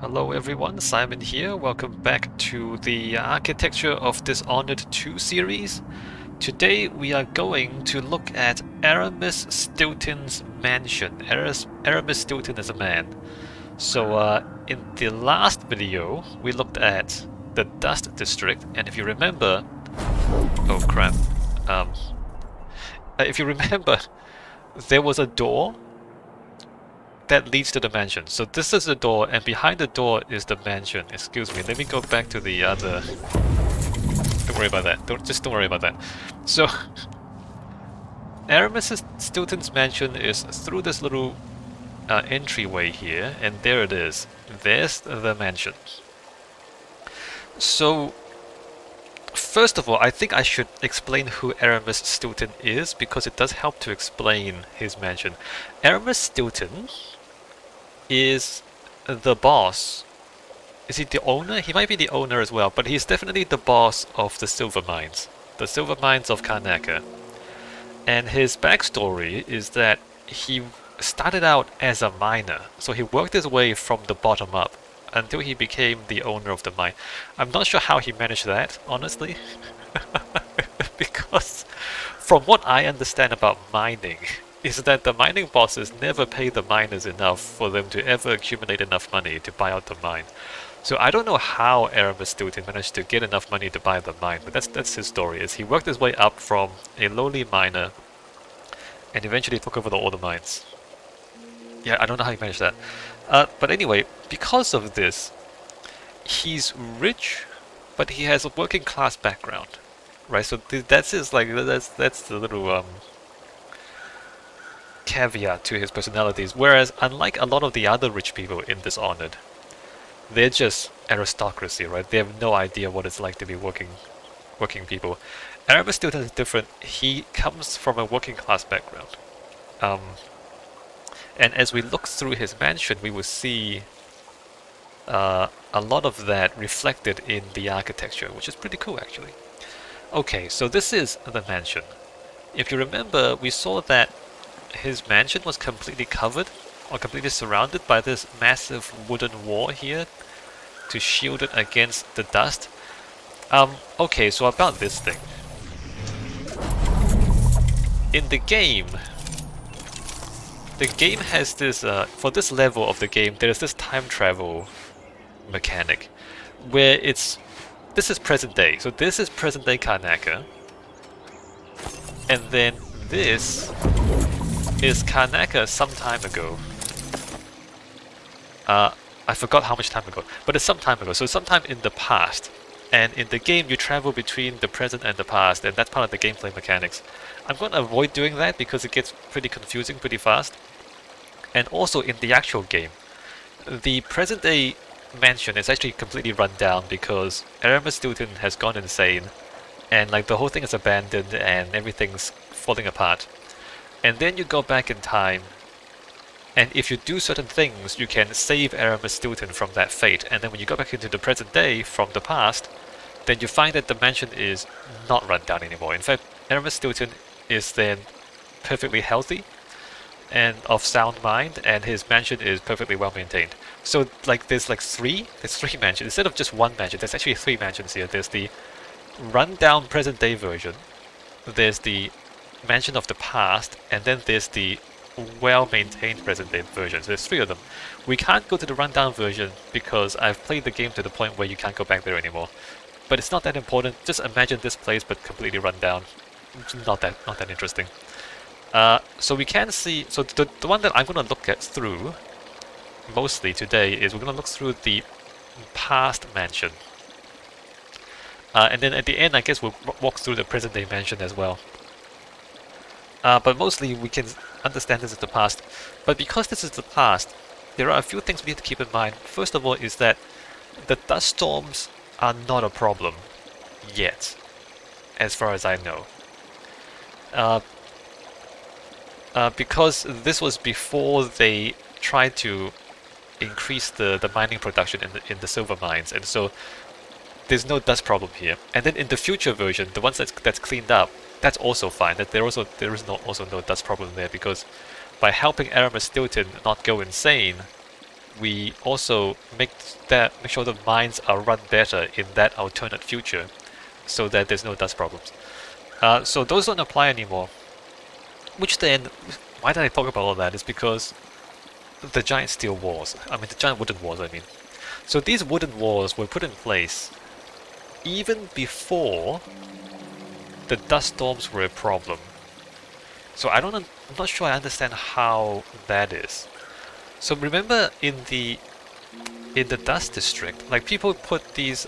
Hello everyone, Simon here. Welcome back to the Architecture of Dishonored 2 series. Today we are going to look at Aramis Stilton's mansion. Aramis Stilton is a man. So in the last video we looked at the Dust District, and if you remember... Oh crap. If you remember, there was a door that leads to the mansion. So this is the door, and behind the door is the mansion. Excuse me, let me go back to the other... Don't worry about that. Don't worry about that. So, Aramis Stilton's mansion is through this little entryway here, and there it is. There's the mansion. So, first of all, I think I should explain who Aramis Stilton is, because it does help to explain his mansion. Aramis Stilton is the boss. Is he the owner? He might be the owner as well, but he's definitely the boss of the silver mines. The silver mines of Karnaca. And his backstory is that he started out as a miner. So he worked his way from the bottom up until he became the owner of the mine. I'm not sure how he managed that, honestly. Because from what I understand about mining, is that the mining bosses never pay the miners enough for them to ever accumulate enough money to buy out the mine. So I don't know how Aramis Stilton managed to get enough money to buy the mine, but that's his story. Is he worked his way up from a lowly miner and eventually took over all the mines. Yeah, I don't know how he managed that. But anyway, because of this, he's rich, but he has a working class background, right? So that's his that's the little caveat to his personalities. Whereas unlike a lot of the other rich people in Dishonored, they're just aristocracy, right? They have no idea what it's like to be working people. Aramis Stilton is different. He comes from a working class background. And as we look through his mansion, we will see a lot of that reflected in the architecture, which is pretty cool actually. Okay, so this is the mansion. If you remember, we saw that his mansion was completely covered or completely surrounded by this massive wooden wall here to shield it against the dust. Okay, so about this thing. In the game has this, for this level of the game, there is this time travel mechanic where this is present day. So this is present day Karnaca, and then this is Karnaca some time ago. I forgot how much time ago, but it's some time ago, so sometime in the past. And in the game you travel between the present and the past, and that's part of the gameplay mechanics. I'm going to avoid doing that because it gets pretty confusing pretty fast. And also in the actual game, the present day mansion is actually completely run down because Aramis Stilton has gone insane, and like the whole thing is abandoned and everything's falling apart. And then you go back in time, and if you do certain things, you can save Aramis Stilton from that fate. And then when you go back into the present day from the past, then you find that the mansion is not run down anymore. In fact, Aramis Stilton is then perfectly healthy and of sound mind, and his mansion is perfectly well maintained. So like there's three mansions instead of just one mansion. There's actually three mansions here. There's the run-down present day version, there's the mansion of the past, and then there's the well-maintained present day version. So there's three of them. We can't go to the rundown version because I've played the game to the point where you can't go back there anymore. But it's not that important. Just imagine this place but completely run down. Not that interesting. So we can see, so the one that I'm going to look at through mostly today is we're going to look through the past mansion. And then at the end I guess we'll walk through the present day mansion as well. But mostly we can understand this is the past. But because this is the past, there are a few things we need to keep in mind. First of all is that the dust storms are not a problem yet, as far as I know. Because this was before they tried to increase the mining production in the silver mines, and so there's no dust problem here. And then in the future version, the ones that's cleaned up, that's also fine. That there is no dust problem there, because by helping Aramis Stilton not go insane, we also make sure the mines are run better in that alternate future, so that there's no dust problems. So those don't apply anymore. Which then, why did I talk about all that? Is because the giant steel walls, the giant wooden walls, I mean. So these wooden walls were put in place even before the dust storms were a problem. So I'm not sure I understand how that is. So remember in the dust district, like people put these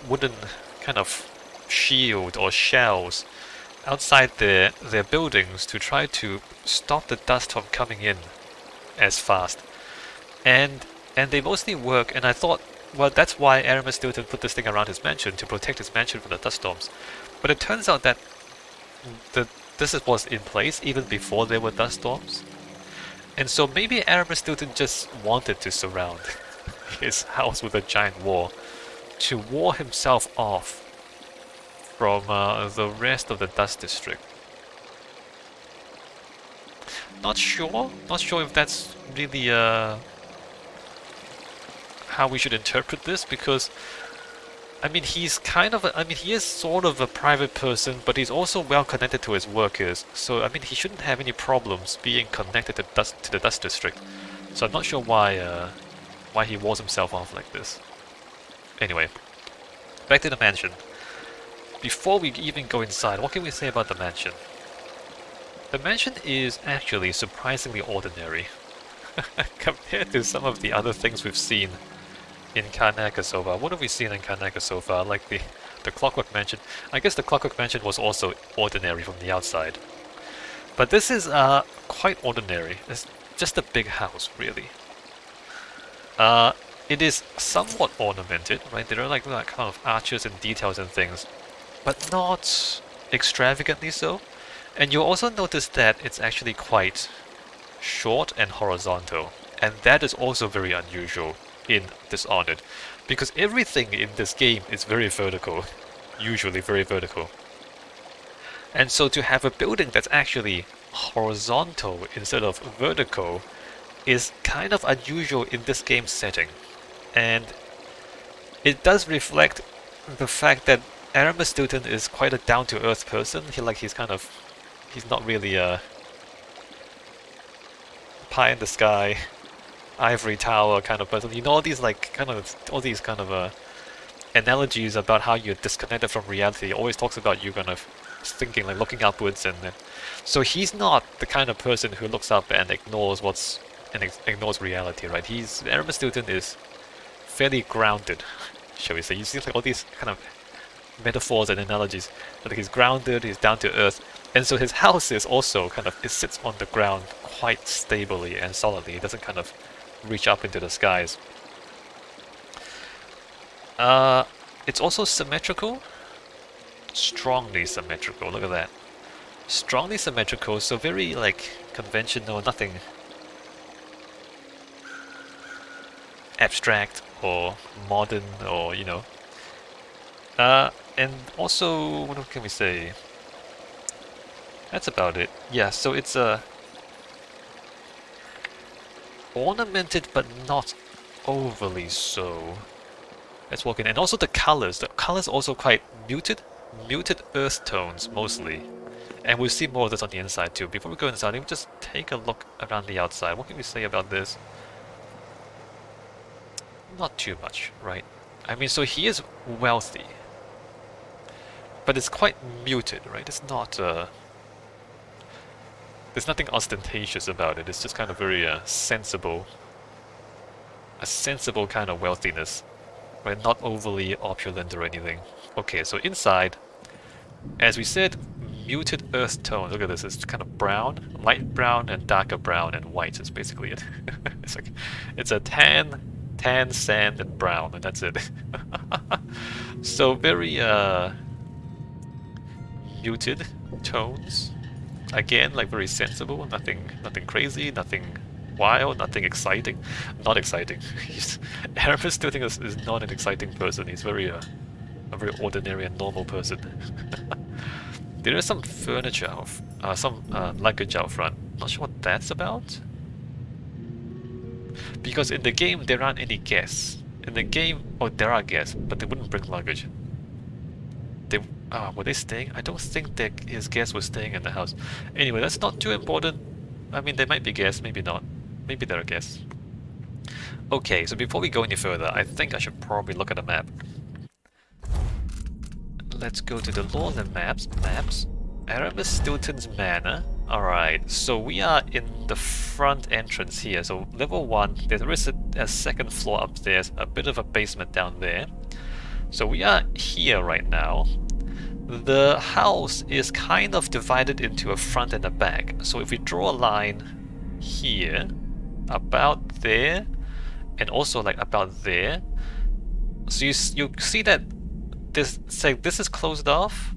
wooden kind of shield or shells outside their buildings to try to stop the dust from coming in as fast. And they mostly work, and I thought, well, that's why Aramis Stilton put this thing around his mansion, to protect his mansion from the dust storms. But it turns out that this was in place even before there were dust storms. And so maybe Aramis Stilton just wanted to surround his house with a giant wall to wall himself off from the rest of the dust district. Not sure if that's really how we should interpret this, because he's kind of he is sort of a private person, but he's also well connected to his workers. So he shouldn't have any problems being connected to the dust district. So I'm not sure why he walls himself off like this. Anyway, back to the mansion. Before we even go inside, what can we say about the mansion? The mansion is actually surprisingly ordinary compared to some of the other things we've seen in Karnaca so far. What have we seen in Karnaca so far? Like the Clockwork Mansion. I guess the Clockwork Mansion was also ordinary from the outside. But this is quite ordinary. It's just a big house, really. It is somewhat ornamented, right? There are like kind of arches and details and things, but not extravagantly so. And you'll also notice that it's actually quite short and horizontal, and that is also very unusual in Dishonored, because everything in this game is very vertical, usually very vertical. And so to have a building that's actually horizontal instead of vertical is kind of unusual in this game setting. And it does reflect the fact that Aramis Stilton is quite a down-to-earth person. He's not really a pie in the sky, ivory tower kind of person. You know, all these kind of analogies about how you're disconnected from reality. He always talks about you kind of thinking, like looking upwards, and so he's not the kind of person who looks up and ignores ignores reality, right? Aramis Stilton is fairly grounded, shall we say. You see like all these kind of metaphors and analogies. Like he's grounded, he's down to earth, and so his house is also it sits on the ground quite stably and solidly. It doesn't kind of reach up into the skies. It's also symmetrical. Strongly symmetrical, look at that. Strongly symmetrical, so very like conventional, nothing abstract or modern or, you know. And also, what can we say? That's about it. Yeah, so it's ornamented but not overly so. Let's walk in. And also the colors also quite muted earth tones mostly. And we'll see more of this on the inside too. Before we go inside, let me just take a look around the outside. What can we say about this? Not too much, right? I mean, so he is wealthy, but it's quite muted, right? It's not there's nothing ostentatious about it. It's just kind of very sensible, a sensible kind of wealthiness, right? Not overly opulent or anything. Okay, so inside, as we said, muted earth tone. Look at this. It's kind of brown, light brown, and darker brown, and white is basically it. it's a tan, sand, and brown, and that's it. So very muted tones. Again, like very sensible. Nothing crazy. Nothing wild. Nothing exciting. Not exciting. Aramis Stilton is not an exciting person. He's a very ordinary and normal person. There is some furniture, some luggage out front. Not sure what that's about. Because in the game there aren't any guests. In the game, oh, there are guests, but they wouldn't bring luggage. They, were they staying? I don't think that his guests were staying in the house. Anyway, that's not too important. I mean, they might be guests, maybe not. Maybe they're guests. Okay, so before we go any further, I think I should probably look at a map. Let's go to the laws and maps. Aramis Stilton's Manor. Alright, so we are in the front entrance here. So level 1, there is a second floor upstairs, a bit of a basement down there. So we are here right now. The house is kind of divided into a front and a back. So if we draw a line here, about there, and also like about there, so you see that this is closed off,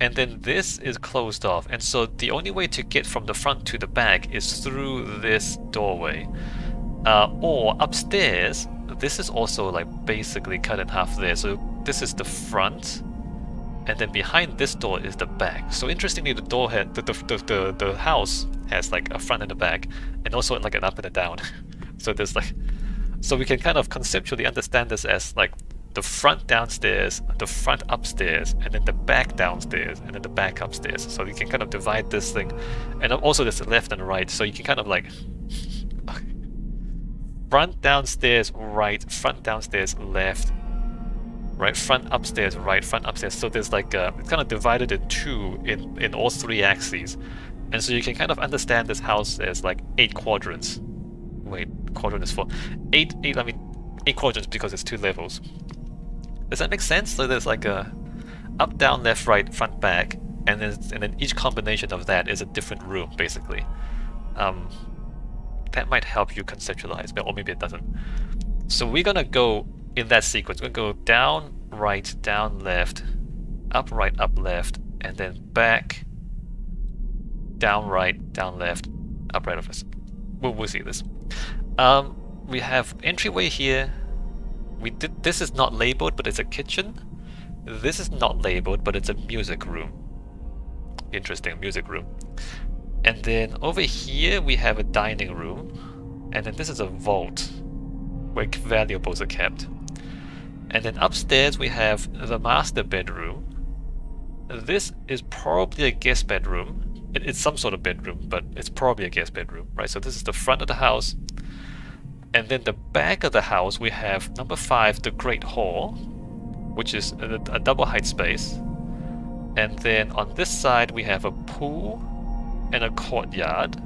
and then this is closed off, and so the only way to get from the front to the back is through this doorway. Or upstairs, this is also like basically cut in half there, so this is the front, and then behind this door is the back. So interestingly, the door had the house has like a front and a back, and also like an up and a down. So there's like, so we can kind of conceptually understand this as like the front downstairs, the front upstairs, and then the back downstairs, and then the back upstairs. So you can kind of divide this thing, and also there's the left and right. So you can kind of like front downstairs, right, front downstairs, left, right, front upstairs, right, front upstairs. So there's like it's kind of divided in two in all three axes, and so you can kind of understand this house as like 8 quadrants. Wait, quadrant is 4. 8 quadrants because it's 2 levels. Does that make sense? So there's like a up, down, left, right, front, back, and then each combination of that is a different room, basically. That might help you conceptualize, or maybe it doesn't. So we're gonna go in that sequence. We're gonna go down, right, down, left, up, right, up, left, and then back, down, right, down, left, up, right, up, left. We'll see this. We have entryway here. This is not labeled, but it's a kitchen. This is not labeled, but it's a music room. Interesting, music room. And then over here we have a dining room, and then this is a vault where valuables are kept. And then upstairs we have the master bedroom. This is probably a guest bedroom. It's some sort of bedroom, but it's probably a guest bedroom, right? So this is the front of the house. And then the back of the house we have number 5, the Great Hall, which is a double height space. And then on this side we have a pool and a courtyard.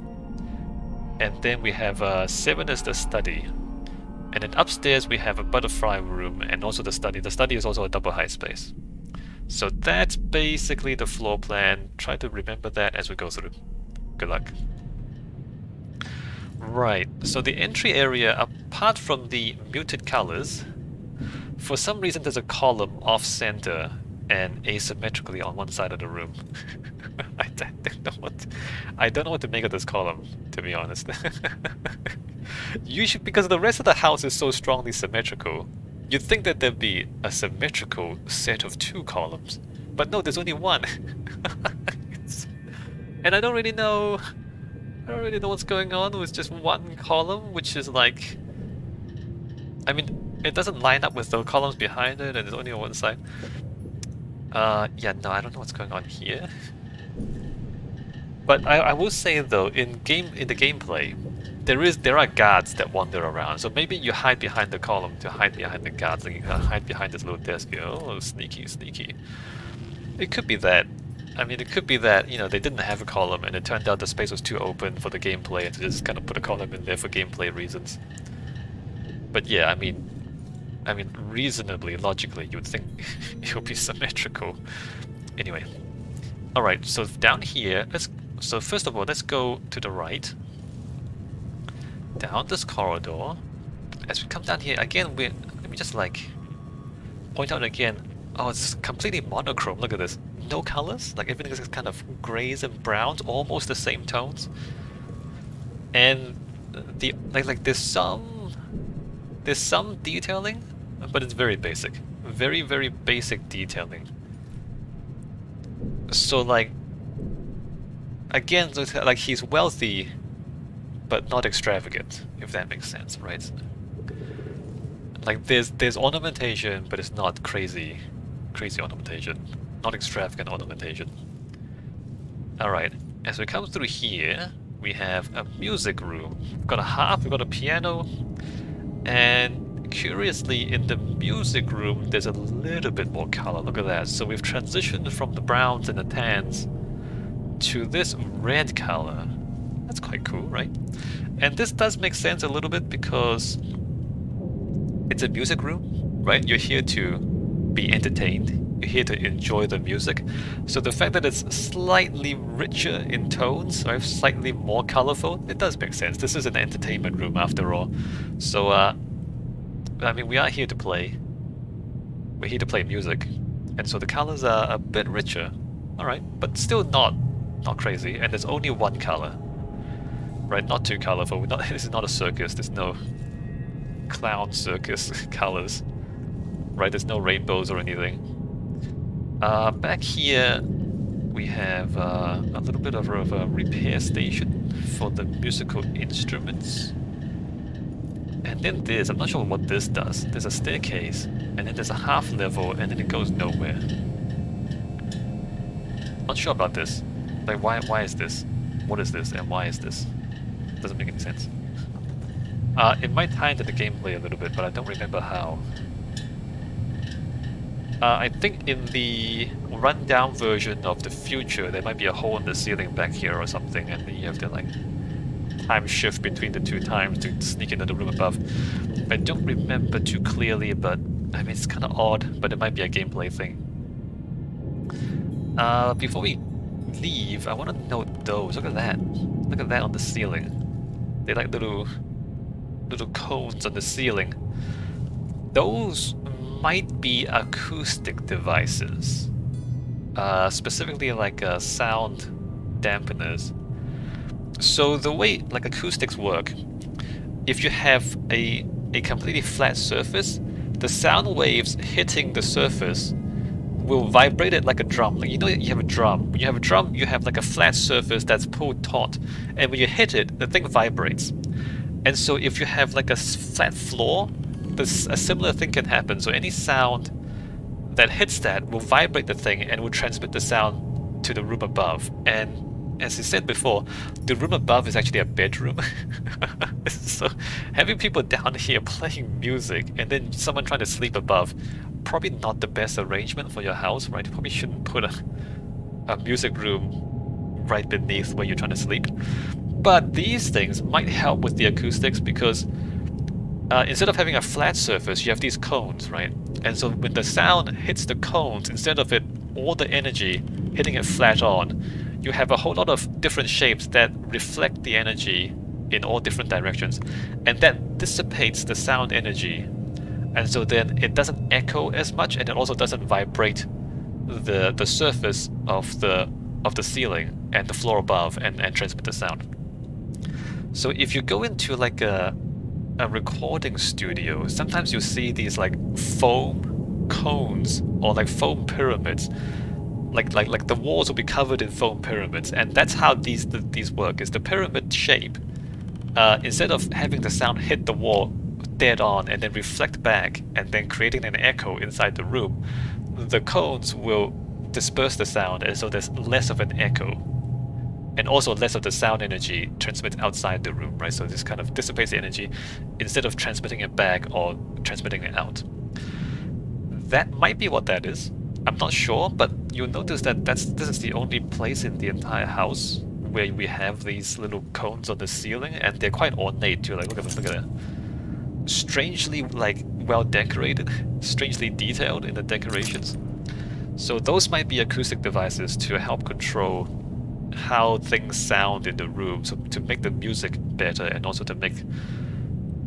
And then we have 7 is the study. And then upstairs we have a butterfly room and also the study. The study is also a double height space. So that's basically the floor plan. Try to remember that as we go through. Good luck. Right, so the entry area, apart from the muted colors, for some reason there's a column off-center and asymmetrically on one side of the room. I don't know what to make of this column, to be honest. Usually, because the rest of the house is so strongly symmetrical, you'd think that there'd be a symmetrical set of 2 columns, but no, there's only 1. And I don't really know what's going on with just 1 column, which is like, I mean, it doesn't line up with the columns behind it, and it's only on one side. Yeah, no, I don't know what's going on here. But I will say though, in the gameplay, there are guards that wander around. So maybe you hide behind the column to hide behind the guards. Like you can hide behind this little desk here. Oh, sneaky, sneaky. It could be that. I mean, it could be that, you know, they didn't have a column and it turned out the space was too open for the gameplay and to just kind of put a column in there for gameplay reasons. But yeah, I mean, reasonably, logically, you would think it would be symmetrical. Anyway. Alright, so down here, so first of all, let's go to the right. Down this corridor. As we come down here, again, let me just like point out again, oh, it's completely monochrome, look at this. No colors, like everything is kind of grays and browns, almost the same tones. And there's some detailing, but it's very basic. Very, very basic detailing. So like, again, like he's wealthy, but not extravagant, if that makes sense, right? Like there's ornamentation, but it's not crazy ornamentation, not extravagant ornamentation. Alright, as we come through here, we have a music room. We've got a harp, we've got a piano, and curiously in the music room there's a little bit more color, look at that. So we've transitioned from the browns and the tans to this red color. That's quite cool, right? And this does make sense a little bit because it's a music room, right? You're here to be entertained. You're here to enjoy the music. So the fact that it's slightly richer in tones, right? Slightly more colorful, it does make sense. This is an entertainment room after all. So, I mean, we are here to play. We're here to play music. And so the colors are a bit richer. Alright, but still not crazy. And there's only one color. Right, not too colorful. This is not a circus. There's no clown circus colors. Right, there's no rainbows or anything. Back here we have a little bit of a repair station for the musical instruments. And then this, I'm not sure what this does. There's a staircase, and then there's a half level, and then it goes nowhere. Not sure about this. Like, why is this? What is this, and why is this? Doesn't make any sense. It might tie into the gameplay a little bit, but I don't remember how. I think in the rundown version of the future, there might be a hole in the ceiling back here or something, and then you have to like time shift between the two times to sneak into the room above. I don't remember too clearly, but I mean it's kind of odd, but it might be a gameplay thing. Before we leave, I want to note those. Look at that. Look at that on the ceiling. They're like little cones on the ceiling. Those might be acoustic devices, specifically like sound dampeners. So the way like acoustics work, if you have a completely flat surface, the sound waves hitting the surface will vibrate it like a drum. Like, you know, you have a drum. When you have a drum, you have like a flat surface that's pulled taut, and when you hit it, the thing vibrates. And so if you have like a flat floor, a similar thing can happen. So any sound that hits that will vibrate the thing and will transmit the sound to the room above. And as I said before, the room above is actually a bedroom. So having people down here playing music and then someone trying to sleep above, probably not the best arrangement for your house, right? You probably shouldn't put a music room right beneath where you're trying to sleep. But these things might help with the acoustics because instead of having a flat surface, you have these cones, right? And so when the sound hits the cones, instead of all the energy hitting it flat on, you have a whole lot of different shapes that reflect the energy in all different directions, and that dissipates the sound energy. And so then it doesn't echo as much, and it also doesn't vibrate the surface of the ceiling and the floor above and transmit the sound. So if you go into like a recording studio, sometimes you see these like foam cones or like foam pyramids. Like the walls will be covered in foam pyramids, and that's how these work. Is the pyramid shape, instead of having the sound hit the wall dead on and then reflect back and then creating an echo inside the room, the cones will disperse the sound, and so there's less of an echo, and also less of the sound energy transmits outside the room, right? So this kind of dissipates the energy instead of transmitting it back or transmitting it out. That might be what that is. I'm not sure, but you'll notice that this is the only place in the entire house where we have these little cones on the ceiling, and they're quite ornate too. Like, look at this, look at that. Strangely, like, well decorated, strangely detailed in the decorations. So those might be acoustic devices to help control how things sound in the room, so to make the music better and also to make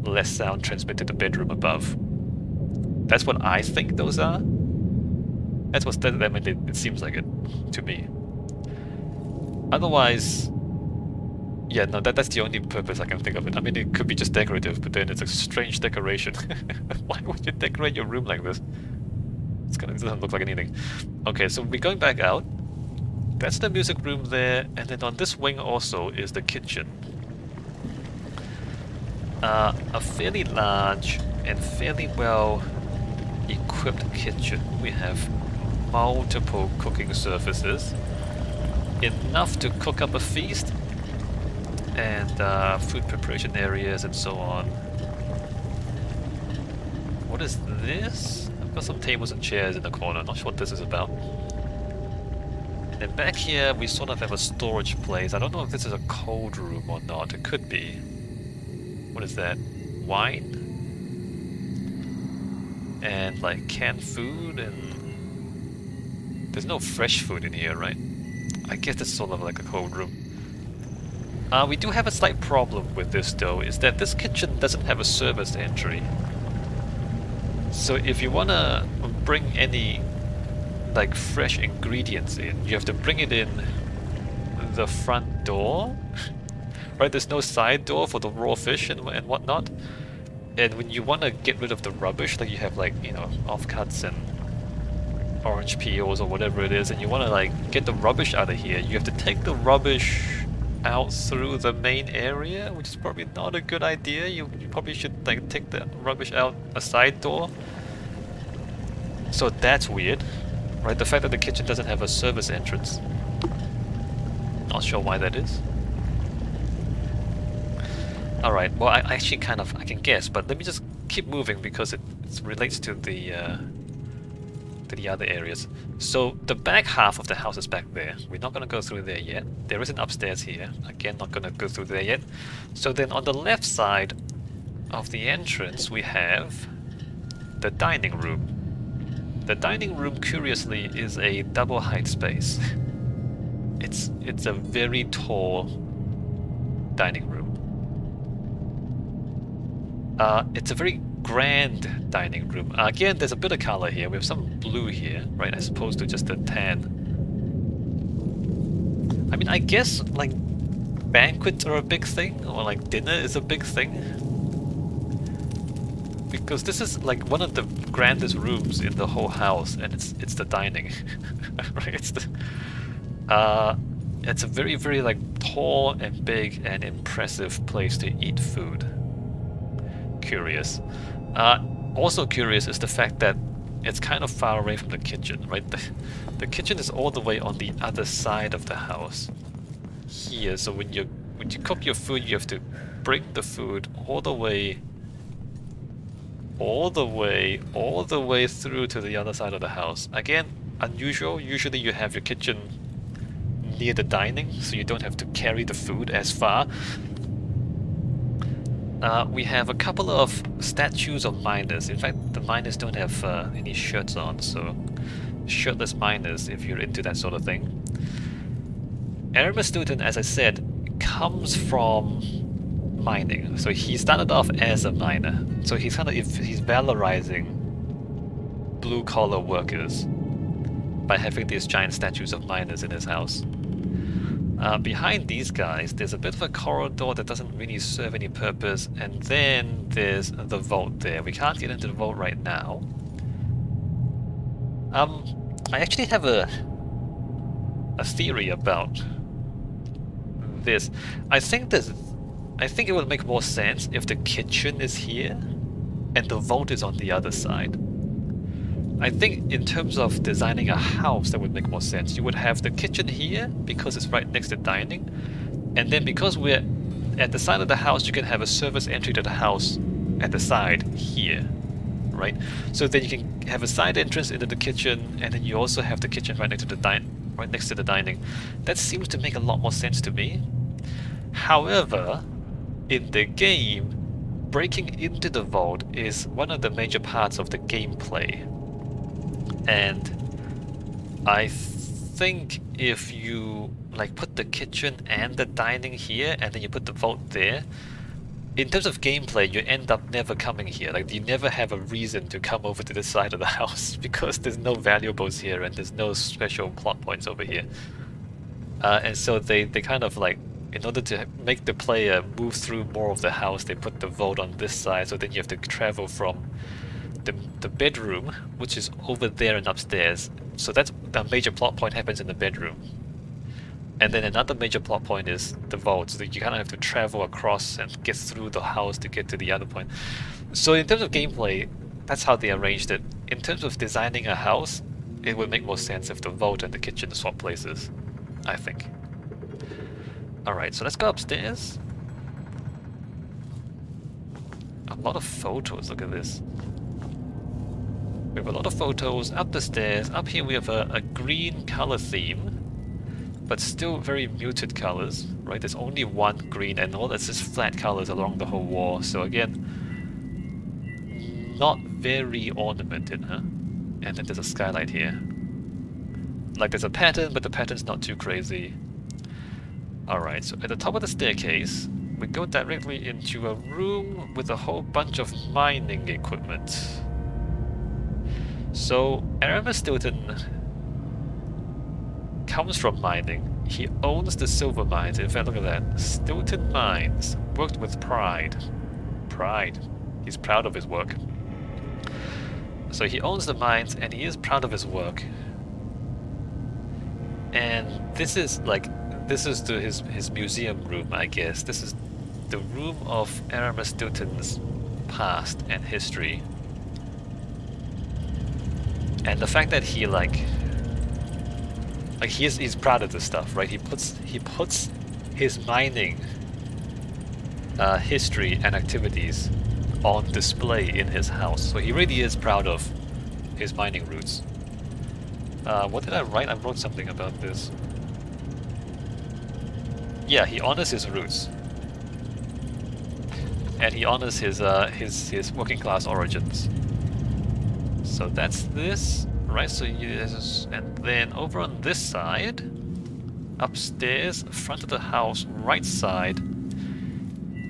less sound transmitted to the bedroom above. That's what I think those are. That's what it seems like it to me. Otherwise, yeah, no, that's the only purpose I can think of it. I mean, it could be just decorative, but then it's a strange decoration. Why would you decorate your room like this? It doesn't look like anything. Okay, so we're going back out. That's the music room there, and then on this wing also is the kitchen. a fairly large and fairly well equipped kitchen. We have multiple cooking surfaces, enough to cook up a feast, and food preparation areas and so on. What is this? I've got some tables and chairs in the corner, not sure what this is about. And then back here we sort of have a storage place. I don't know if this is a cold room or not, it could be. What is that? Wine? And like canned food, and there's no fresh food in here, right? I guess it's sort of like a cold room. We do have a slight problem with this though, is that this kitchen doesn't have a service entry. So if you wanna bring any like fresh ingredients in, you have to bring it in the front door, right? There's no side door for the raw fish and whatnot. And when you want to get rid of the rubbish, like you have like, you know, offcuts and orange peels or whatever it is, and you want to like get the rubbish out of here, you have to take the rubbish out through the main area, which is probably not a good idea. You probably should like take the rubbish out a side door. So that's weird, right? The fact that the kitchen doesn't have a service entrance. Not sure why that is. Alright, well I actually kind of, I can guess, but let me just keep moving because it relates to the other areas. So the back half of the house is back there. We're not going to go through there yet. There is an upstairs here. Again, not going to go through there yet. So then on the left side of the entrance we have the dining room. The dining room, curiously, is a double height space. It's a very tall dining room. It's a very grand dining room. Again, there's a bit of color here. We have some blue here, right, as opposed to just a tan. I mean, I guess, like, banquets are a big thing, or, like, dinner is a big thing. Because this is, like, one of the grandest rooms in the whole house, and it's the dining. Right, it's a very, very, like, tall and big and impressive place to eat food. Curious. Also curious is the fact that it's kind of far away from the kitchen, right? The kitchen is all the way on the other side of the house here, so when you cook your food, you have to bring the food all the way through to the other side of the house. Again, unusual. Usually you have your kitchen near the dining, so you don't have to carry the food as far. We have a couple of statues of miners. In fact, the miners don't have any shirts on, so shirtless miners if you're into that sort of thing. Aramis Stilton, as I said, comes from mining. So he started off as a miner. So he's kind of he's valorizing blue-collar workers by having these giant statues of miners in his house. Behind these guys, there's a bit of a corridor that doesn't really serve any purpose, and then there's the vault there. We can't get into the vault right now. I actually have a theory about this. I think it would make more sense if the kitchen is here and the vault is on the other side. I think in terms of designing a house, that would make more sense. You would have the kitchen here because it's right next to dining, and then because we're at the side of the house, you can have a service entry to the house at the side here, right? So then you can have a side entrance into the kitchen, and then you also have the kitchen right next to the dining. That seems to make a lot more sense to me. However, in the game, breaking into the vault is one of the major parts of the gameplay. And I think if you like put the kitchen and the dining here and then you put the vault there, in terms of gameplay you end up never coming here. Like, you never have a reason to come over to this side of the house because there's no valuables here and there's no special plot points over here. And so they kind of like, in order to make the player move through more of the house, they put the vault on this side, so then you have to travel from the bedroom, which is over there and upstairs. So that's the major plot point happens in the bedroom. And then another major plot point is the vault, so that you kind of have to travel across and get through the house to get to the other point. So in terms of gameplay, that's how they arranged it. In terms of designing a house, it would make more sense if the vault and the kitchen swap places, I think. Alright, so let's go upstairs. A lot of photos, look at this. We have a lot of photos up the stairs. Up here we have a green color theme, but still very muted colors, right? There's only one green and all that's just flat colors along the whole wall. So again, not very ornamented, huh? And then there's a skylight here. Like there's a pattern, but the pattern's not too crazy. Alright, so at the top of the staircase, we go directly into a room with a whole bunch of mining equipment. So, Aramis Stilton comes from mining. He owns the silver mines. In fact, look at that. Stilton Mines. Worked with pride. Pride. He's proud of his work. So he owns the mines and he is proud of his work. And this is his museum room, I guess. This is the room of Aramis Stilton's past and history. And the fact that he he's proud of this stuff, right? He puts his mining history and activities on display in his house. So he really is proud of his mining roots. What did I write? I wrote something about this. Yeah, he honors his roots. And he honors his working class origins. So that's this, right? So and then over on this side, upstairs, front of the house, right side,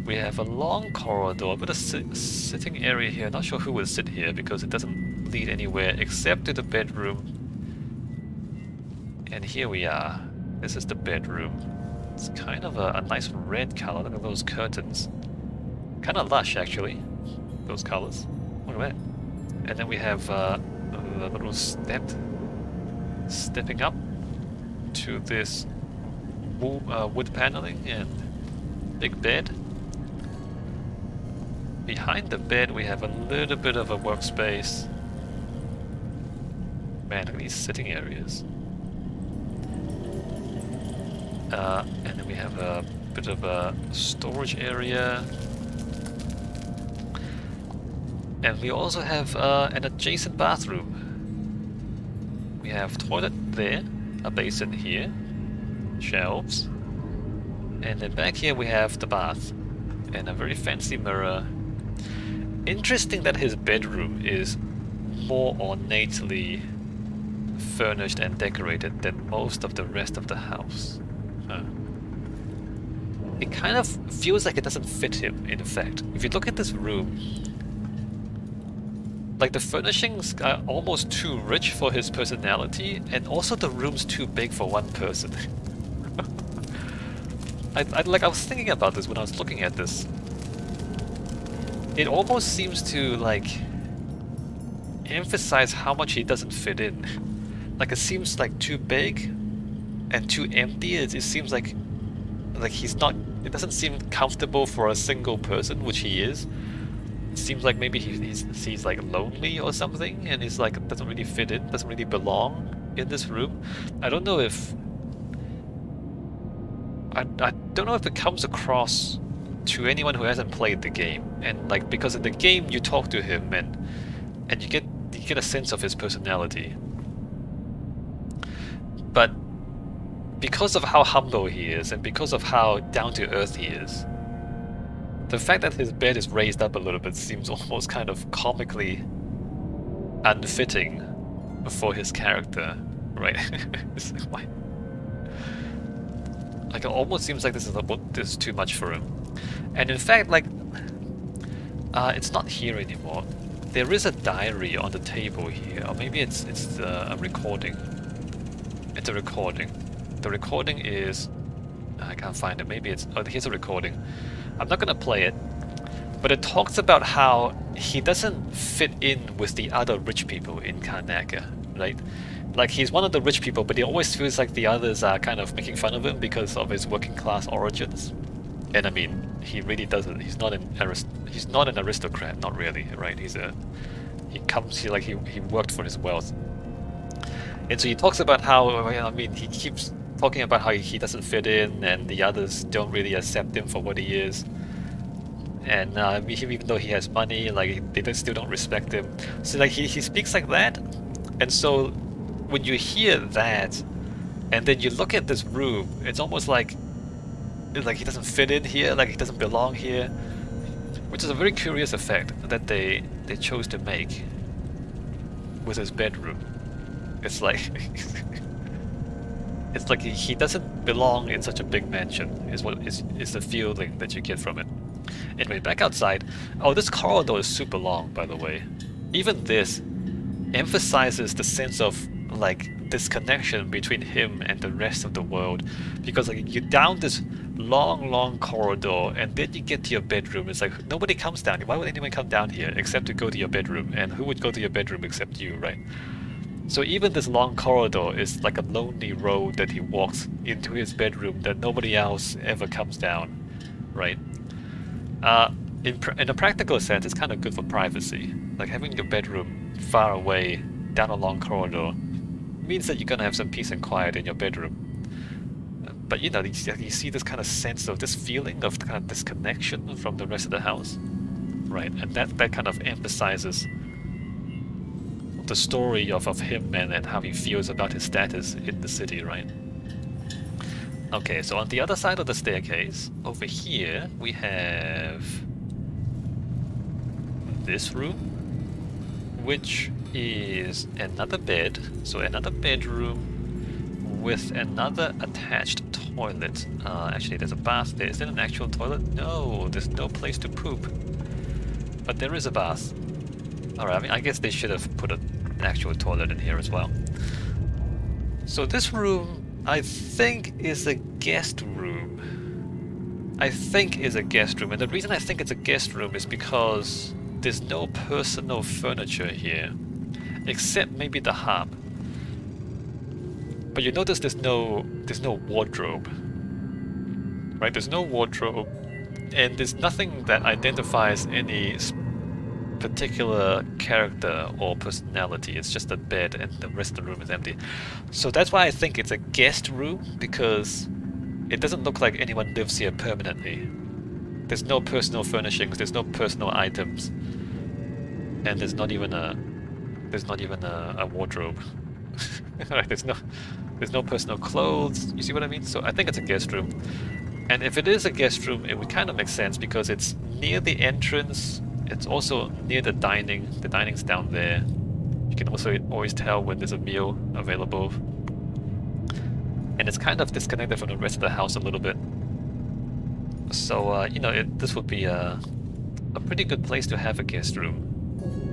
we have a long corridor, a bit of sitting area here. Not sure who will sit here because it doesn't lead anywhere except to the bedroom. And here we are. This is the bedroom. It's kind of a nice red color. Look at those curtains. Kind of lush, actually. Those colors. Look at that. And then we have a little stepping up to this wood paneling and big bed. Behind the bed we have a little bit of a workspace. Man, look at these sitting areas. And then we have a bit of a storage area. And we also have an adjacent bathroom. We have toilet there, a basin here, shelves, and then back here we have the bath and a very fancy mirror. Interesting that his bedroom is more ornately furnished and decorated than most of the rest of the house. It kind of feels like it doesn't fit him, in fact. If you look at this room, like the furnishings are almost too rich for his personality, and also the room's too big for one person. I was thinking about this when I was looking at this. It almost seems to emphasize how much he doesn't fit in. Like it seems like too big and too empty. It seems like he's not. It doesn't seem comfortable for a single person, which he is. Seems like maybe he's like lonely or something, and he's like doesn't really fit in, doesn't really belong in this room. I don't know if I don't know if it comes across to anyone who hasn't played the game, and because in the game you talk to him and you get a sense of his personality, but because of how humble he is and because of how down to earth he is. The fact that his bed is raised up a little bit seems almost kind of comically unfitting for his character, right? It's like, why? Like it almost seems like this is too much for him. And in fact, it's not here anymore. There is a diary on the table here, or maybe it's a recording. It's a recording. The recording is I can't find it. Maybe it's here's a recording. I'm not gonna play it, but it talks about how he doesn't fit in with the other rich people in Karnaca, right? Like, he's one of the rich people, but he always feels like the others are kind of making fun of him because of his working class origins. And I mean, he really doesn't. He's not an aristocrat, not really, right? He worked for his wealth. And so he talks about how, I mean, he keeps talking about how he doesn't fit in and the others don't really accept him for what he is. And even though he has money, like, they still don't respect him. So like he speaks like that. And so when you hear that and then you look at this room, it's almost like he doesn't fit in here, like he doesn't belong here. Which is a very curious effect that they chose to make with his bedroom. It's like it's like he doesn't belong in such a big mansion, is the feeling that you get from it. Anyway, back outside. Oh, this corridor is super long, by the way. Even this emphasizes the sense of like disconnection between him and the rest of the world, because like you down this long corridor and then you get to your bedroom. It's like nobody comes down here. Why would anyone come down here except to go to your bedroom? And who would go to your bedroom except you, right? So even this long corridor is like a lonely road that he walks into his bedroom that nobody else ever comes down, right? In a practical sense, it's kind of good for privacy. Like having your bedroom far away down a long corridor means that you're gonna have some peace and quiet in your bedroom. But you know, you see this kind of sense of this feeling of kind of disconnection from the rest of the house, right? And that kind of emphasizes the story of him and how he feels about his status in the city, right? Okay, so on the other side of the staircase, over here, we have this room, which is another bed, so another bedroom with another attached toilet. Actually, there's a bath there. Is there an actual toilet? No, there's no place to poop. But there is a bath. Alright, I mean, I guess they should have put an actual toilet in here as well. So this room, I think, is a guest room. And the reason I think it's a guest room is because there's no personal furniture here, except maybe the harp. But you notice there's no wardrobe, right? There's no wardrobe, and there's nothing that identifies any particular character or personality. It's just a bed and the rest of the room is empty. So that's why I think it's a guest room, because it doesn't look like anyone lives here permanently. There's no personal furnishings, there's no personal items, and there's not even a wardrobe. Right, there's no personal clothes. You see what I mean? So I think it's a guest room. And if it is a guest room, it would kind of make sense because it's near the entrance. It's also near the dining. The dining's down there. You can also always tell when there's a meal available. And it's kind of disconnected from the rest of the house a little bit. So, you know, this would be a pretty good place to have a guest room.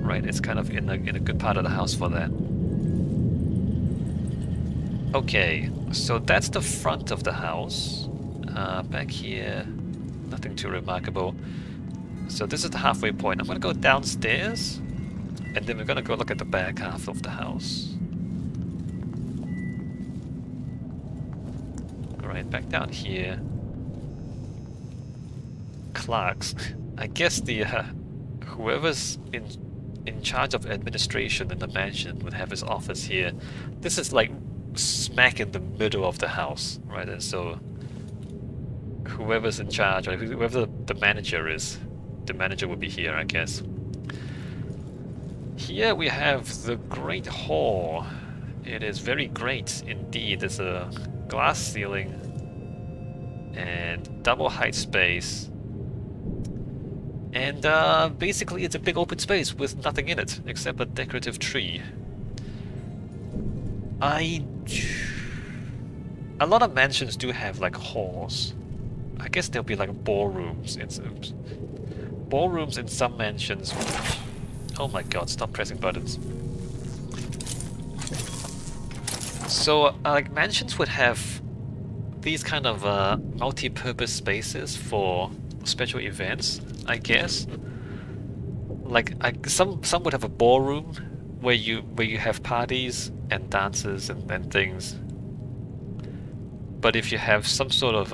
Right? It's kind of in a good part of the house for that. Okay, so that's the front of the house. Back here, nothing too remarkable. So this is the halfway point. I'm going to go downstairs, and then we're going to go look at the back half of the house. Alright, back down here. Clerks. I guess the whoever's in charge of administration in the mansion would have his office here. This is like smack in the middle of the house, right? And so whoever's in charge, or whoever the manager is, the manager will be here, I guess. Here we have the Great Hall. It is very great indeed. There's a glass ceiling and double height space. And basically it's a big open space with nothing in it except a decorative tree. A lot of mansions do have like halls. I guess there'll be like ballrooms in some mansions. Oh my god, stop pressing buttons. So like mansions would have these kind of multi-purpose spaces for special events, I guess. Like some would have a ballroom where you have parties and dances and things. But if you have some sort of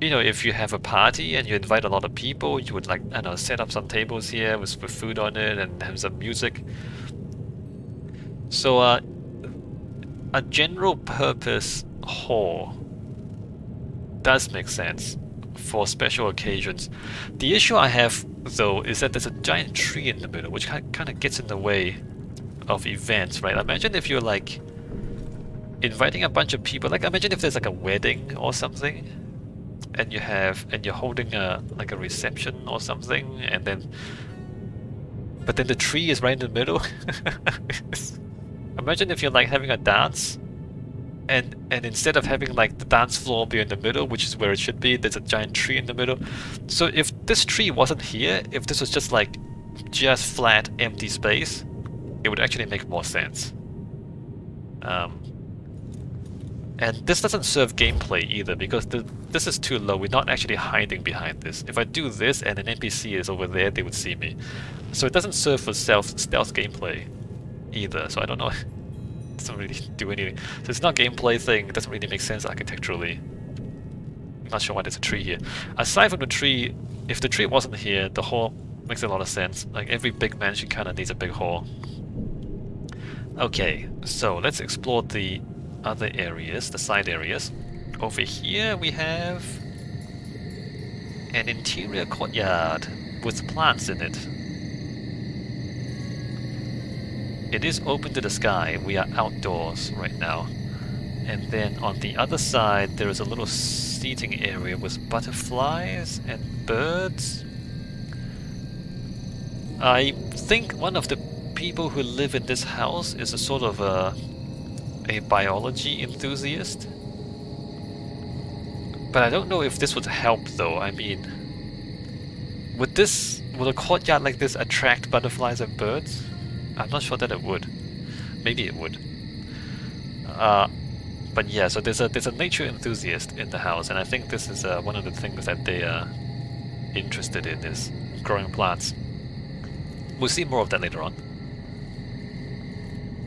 you know, if you have a party and you invite a lot of people, you would, like, I don't know, set up some tables here with food on it and have some music. So a general purpose hall does make sense for special occasions. The issue I have, though, is that there's a giant tree in the middle, which kind of gets in the way of events, right? Imagine if you're, like, inviting a bunch of people. Like, imagine if there's, like, a wedding or something, and you're holding a reception or something, and then, but then the tree is right in the middle. Imagine if you're, like, having a dance, and instead of having, like, the dance floor be in the middle, which is where it should be, there's a giant tree in the middle. So if this tree wasn't here, if this was just, like, just flat empty space, it would actually make more sense. And this doesn't serve gameplay either, because this is too low. We're not actually hiding behind this. If I do this and an NPC is over there, they would see me. So it doesn't serve for stealth gameplay either, so I don't know. It doesn't really do anything. So it's not a gameplay thing, it doesn't really make sense architecturally. I'm not sure why there's a tree here. Aside from the tree, if the tree wasn't here, the hall makes a lot of sense. Like, every big mansion kind of needs a big hall. Okay, so let's explore the other areas, the side areas. Over here we have an interior courtyard with plants in it. It is open to the sky. We are outdoors right now. And then on the other side there is a little seating area with butterflies and birds. I think one of the people who live in this house is a sort of a biology enthusiast. But I don't know if this would help, though. I mean, would a courtyard like this attract butterflies and birds? I'm not sure that it would. Maybe it would. But yeah, so there's a nature enthusiast in the house, and I think this is one of the things that they are interested in, is growing plants. We'll see more of that later on.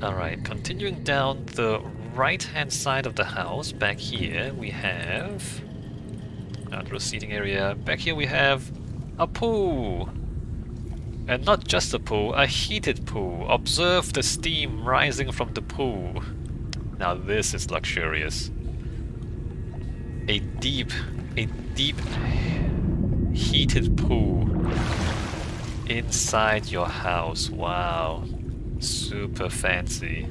Alright, continuing down the right-hand side of the house, back here we have a little seating area. Back here we have a pool! And not just a pool, a heated pool. Observe the steam rising from the pool. Now this is luxurious. A deep heated pool inside your house. Wow. Super fancy.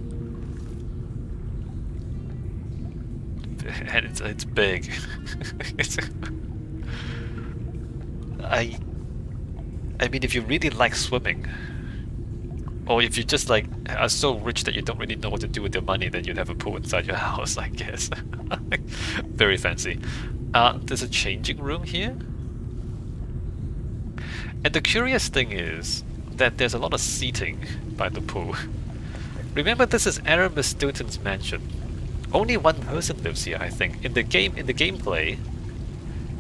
And it's big. I mean, if you really like swimming, or if you just, like, are so rich that you don't really know what to do with your money, then you'd have a pool inside your house, I guess. Very fancy. There's a changing room here. And the curious thing is that there's a lot of seating by the pool. Remember, this is Aramis Stilton's mansion. Only one person lives here, I think. In the gameplay,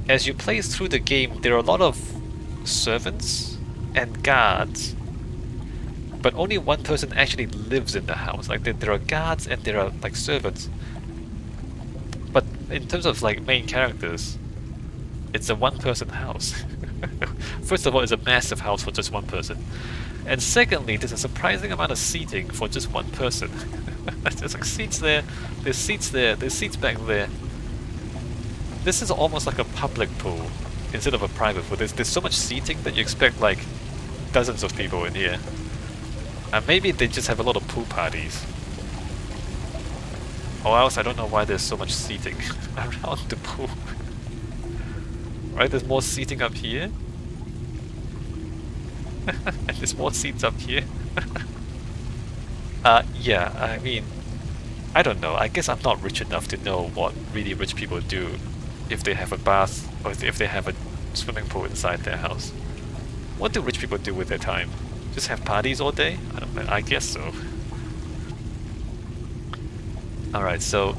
as you play through the game, there are a lot of servants and guards, but only one person actually lives in the house. Like, there are guards and there are, like, servants. But in terms of, like, main characters, it's a one-person house. First of all, it's a massive house for just one person. And secondly, there's a surprising amount of seating for just one person. There's, like, seats there, there's seats there, there's seats back there. This is almost like a public pool instead of a private pool. There's so much seating that you expect, like, dozens of people in here. And maybe they just have a lot of pool parties. Or else I don't know why there's so much seating around the pool. Right, there's more seating up here. And there's more seats up here. Yeah, I mean, I don't know. I guess I'm not rich enough to know what really rich people do if they have a bath or if they have a swimming pool inside their house. What do rich people do with their time? Just have parties all day? I don't know. I guess so. Alright, so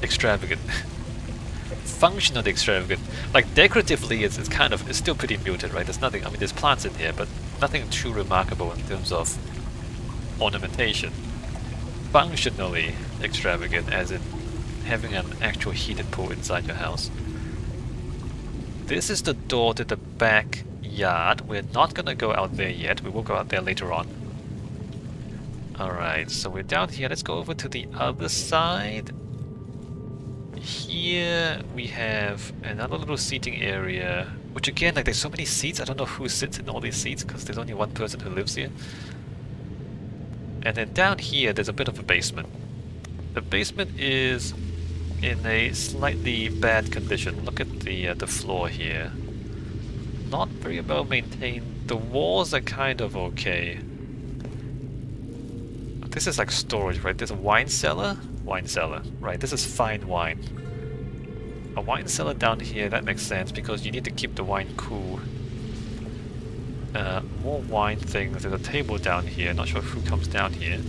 extravagant. functionally extravagant. Like decoratively, it's kind of it's still pretty muted, right? There's nothing. I mean, there's plants in here, but nothing too remarkable in terms of ornamentation. Functionally extravagant, as in having an actual heated pool inside your house. This is the door to the backyard. We're not gonna go out there yet. We will go out there later on. Alright, so we're down here. Let's go over to the other side. Here we have another little seating area, which again, like there's so many seats. I don't know who sits in all these seats because there's only one person who lives here. And then down here, there's a bit of a basement. The basement is in a slightly bad condition. Look at the floor here. Not very well maintained. The walls are kind of okay. This is like storage, right? There's a wine cellar. Wine cellar, right? This is fine wine. A wine cellar down here, that makes sense because you need to keep the wine cool. More wine things. There's a table down here. Not sure who comes down here.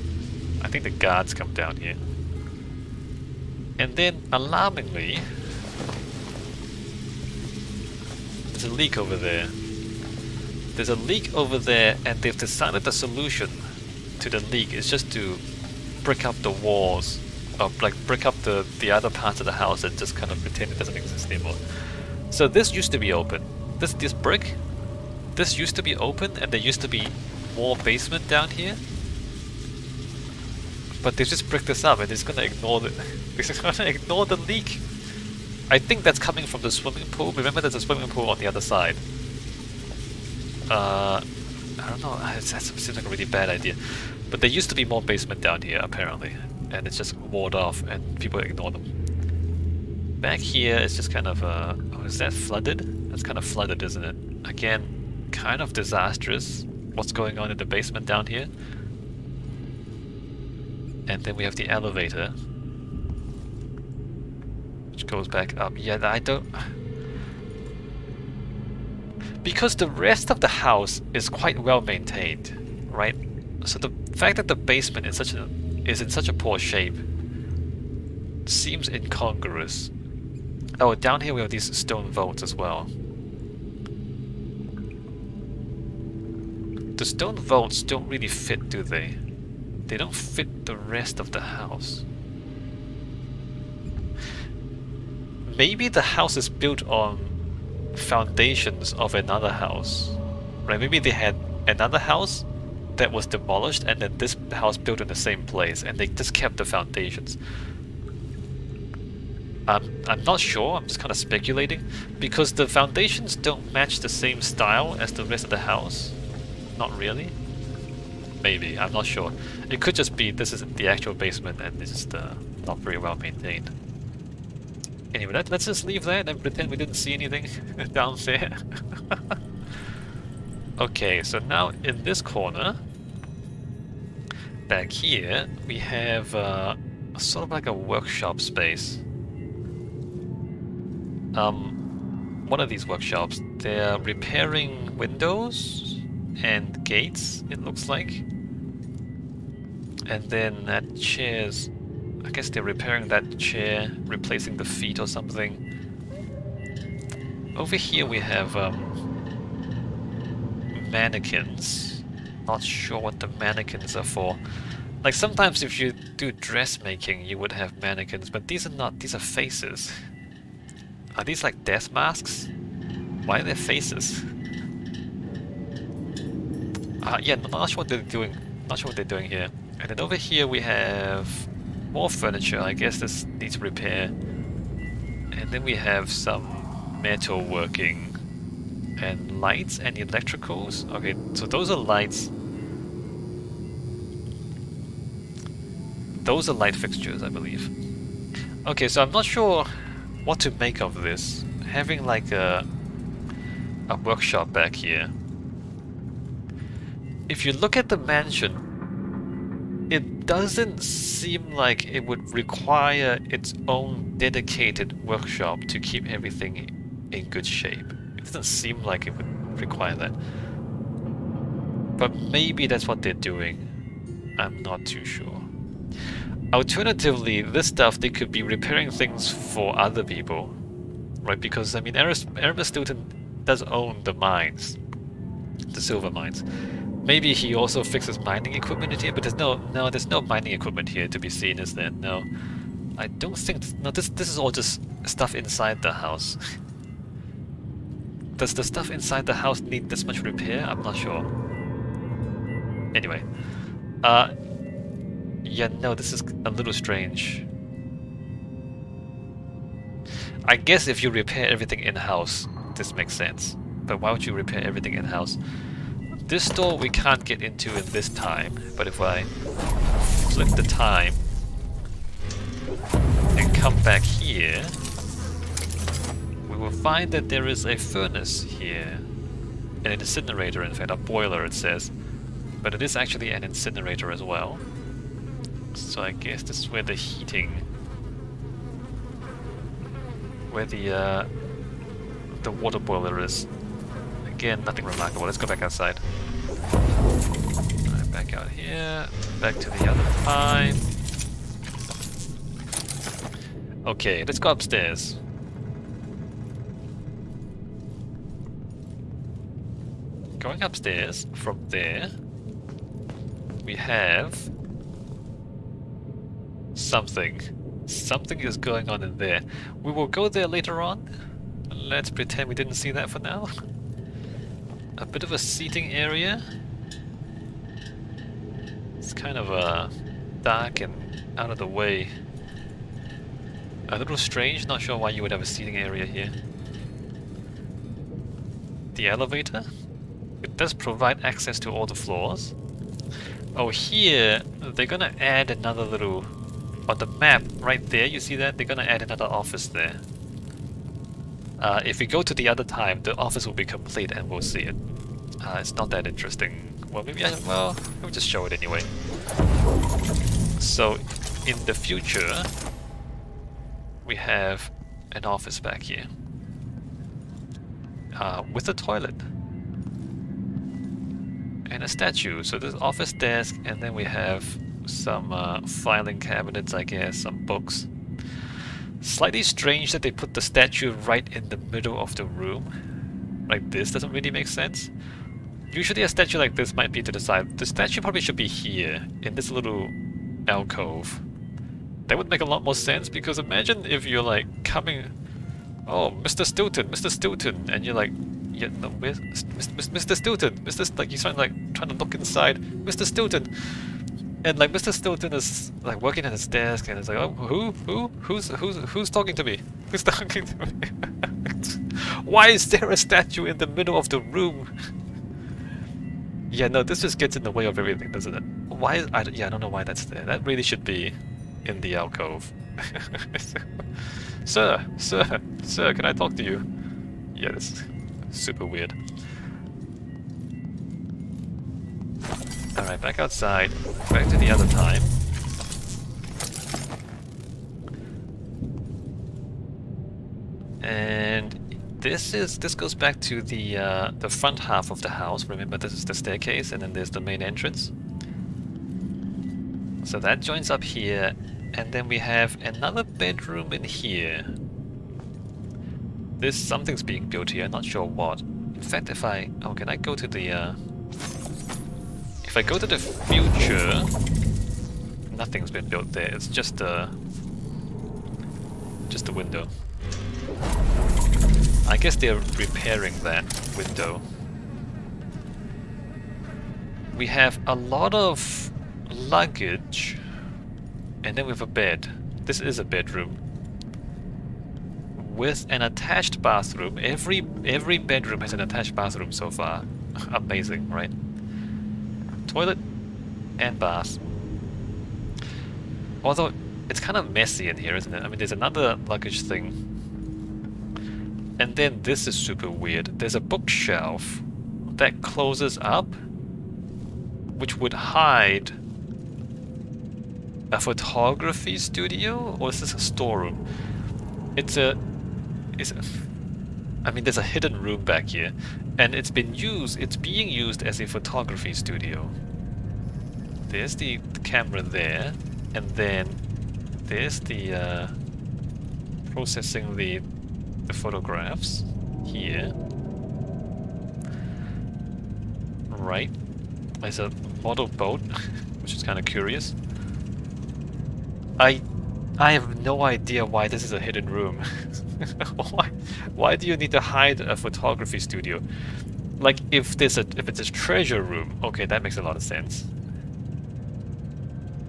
I think the guards come down here. And then, alarmingly, there's a leak over there. There's a leak over there, and they've decided the solution to the leak is just to brick up the walls, or like brick up the other parts of the house and just kind of pretend it doesn't exist anymore. So this used to be open. This brick, this used to be open, and there used to be more basement down here. But they just bricked this up, and it's gonna ignore the leak. I think that's coming from the swimming pool. Remember, there's a swimming pool on the other side. I don't know. That seems like a really bad idea. But there used to be more basement down here, apparently, and it's just walled off, and people ignore them. Back here, it's just kind of oh, is that flooded? That's kind of flooded, isn't it? Again, kind of disastrous. What's going on in the basement down here? And then we have the elevator, which goes back up. Yeah, I don't... Because the rest of the house is quite well maintained, right? So the fact that the basement is in such a poor shape seems incongruous. Oh, down here we have these stone vaults as well. The stone vaults don't really fit, do they? They don't fit the rest of the house. Maybe the house is built on foundations of another house, right? Maybe they had another house that was demolished and then this house built in the same place and they just kept the foundations. I'm not sure, I'm just kind of speculating, because the foundations don't match the same style as the rest of the house. Not really. Maybe, I'm not sure. It could just be this isn't the actual basement and it's just not very well maintained. Anyway, let's just leave that and pretend we didn't see anything down there. Okay, so now in this corner, back here, we have sort of like a workshop space. One of these workshops, they're repairing windows and gates, it looks like. And then that chair's... I guess they're repairing that chair, replacing the feet or something. Over here we have mannequins. Not sure what the mannequins are for. Like sometimes if you do dressmaking you would have mannequins, but these are not, these are faces. Are these like death masks? Why are there faces? Yeah, not sure what they're doing. Not sure what they're doing here. And then over here we have more furniture. I guess this needs repair. And then we have some metal working and lights and electricals. Okay, so those are lights. Those are light fixtures, I believe. Okay, so I'm not sure what to make of this. Having like a workshop back here. If you look at the mansion, it doesn't seem like it would require its own dedicated workshop to keep everything in good shape. It doesn't seem like it would require that. But maybe that's what they're doing. I'm not too sure. Alternatively, this stuff, they could be repairing things for other people. right? Because I mean, Aramis Stilton does own the mines, the silver mines. Maybe he also fixes mining equipment here, but there's no mining equipment here to be seen, is there? No, I don't think. No, this is all just stuff inside the house. Does the stuff inside the house need this much repair? I'm not sure. Anyway, yeah, no, this is a little strange. I guess if you repair everything in-house, this makes sense. But why would you repair everything in-house? This door we can't get into in this time, but if I flip the time and come back here, we will find that there is a furnace here. An incinerator, in fact, a boiler it says. But it is actually an incinerator as well. So I guess this is where the heating... where the water boiler is. Again, nothing remarkable. Let's go back outside. Alright, back out here. Back to the other time. Okay, let's go upstairs. Going upstairs from there, we have something. Something is going on in there. We will go there later on. Let's pretend we didn't see that for now. A bit of a seating area. It's kind of dark and out of the way. A little strange, not sure why you would have a seating area here. The elevator. It does provide access to all the floors. Oh, here they're gonna add another little... on the map right there, you see that? They're gonna add another office there. If we go to the other time, the office will be complete and we'll see it. It's not that interesting. Well, maybe well, we'll just show it anyway. So, in the future, we have an office back here. With a toilet. And a statue. So there's office desk, and then we have some filing cabinets, I guess, some books. Slightly strange that they put the statue right in the middle of the room. Like this doesn't really make sense. Usually a statue like this might be to the side. The statue probably should be here, in this little alcove. That would make a lot more sense, because imagine if you're like coming... Oh, Mr. Stilton, and you're like... Yeah, no, where's Mr. Stilton? Like, you're trying to look inside. Mr. Stilton! And like Mr. Stilton is like working at his desk, and it's like, oh, who's talking to me? Who's talking to me? Why is there a statue in the middle of the room? Yeah, no, this just gets in the way of everything, doesn't it? Why? I don't know why that's there. That really should be in the alcove. Sir, can I talk to you? Yeah, this is super weird. Alright, back outside. Back to the other time. And this goes back to the front half of the house. Remember, this is the staircase, and then there's the main entrance. So that joins up here, and then we have another bedroom in here. Something's being built here, not sure what. In fact, if I... Oh, can I go to the... If I go to the future... Nothing's been built there, it's just a window. I guess they're repairing that window. We have a lot of luggage, and then we have a bed. This is a bedroom with an attached bathroom. Every bedroom has an attached bathroom so far. Amazing, right? Toilet and bath. Although it's kind of messy in here, isn't it? I mean, there's another luggage thing. And then this is super weird. There's a bookshelf that closes up, which would hide a photography studio, or is this a storeroom? I mean, there's a hidden room back here, and it's being used as a photography studio. There's the camera there, and then there's the processing the the photographs here. Right. There's a model boat, which is kind of curious. I have no idea why this is a hidden room. Why do you need to hide a photography studio? Like if it's a treasure room, okay, that makes a lot of sense.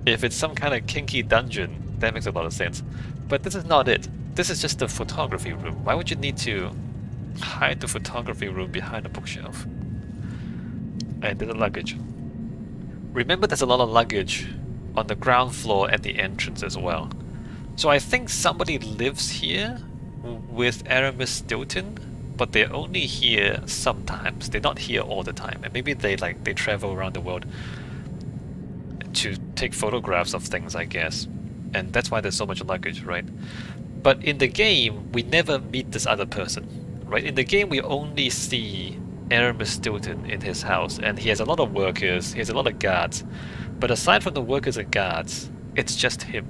If it's some kind of kinky dungeon, that makes a lot of sense. But this is not it. This is just the photography room. Why would you need to hide the photography room behind a bookshelf? And there's a luggage. Remember, there's a lot of luggage on the ground floor at the entrance as well. So I think somebody lives here with Aramis Stilton, but they're only here sometimes. They're not here all the time. And maybe they travel around the world to take photographs of things, I guess. And that's why there's so much luggage, right? But in the game, we never meet this other person, right? In the game, we only see Aramis Stilton in his house, and he has a lot of workers, he has a lot of guards. But aside from the workers and guards, it's just him.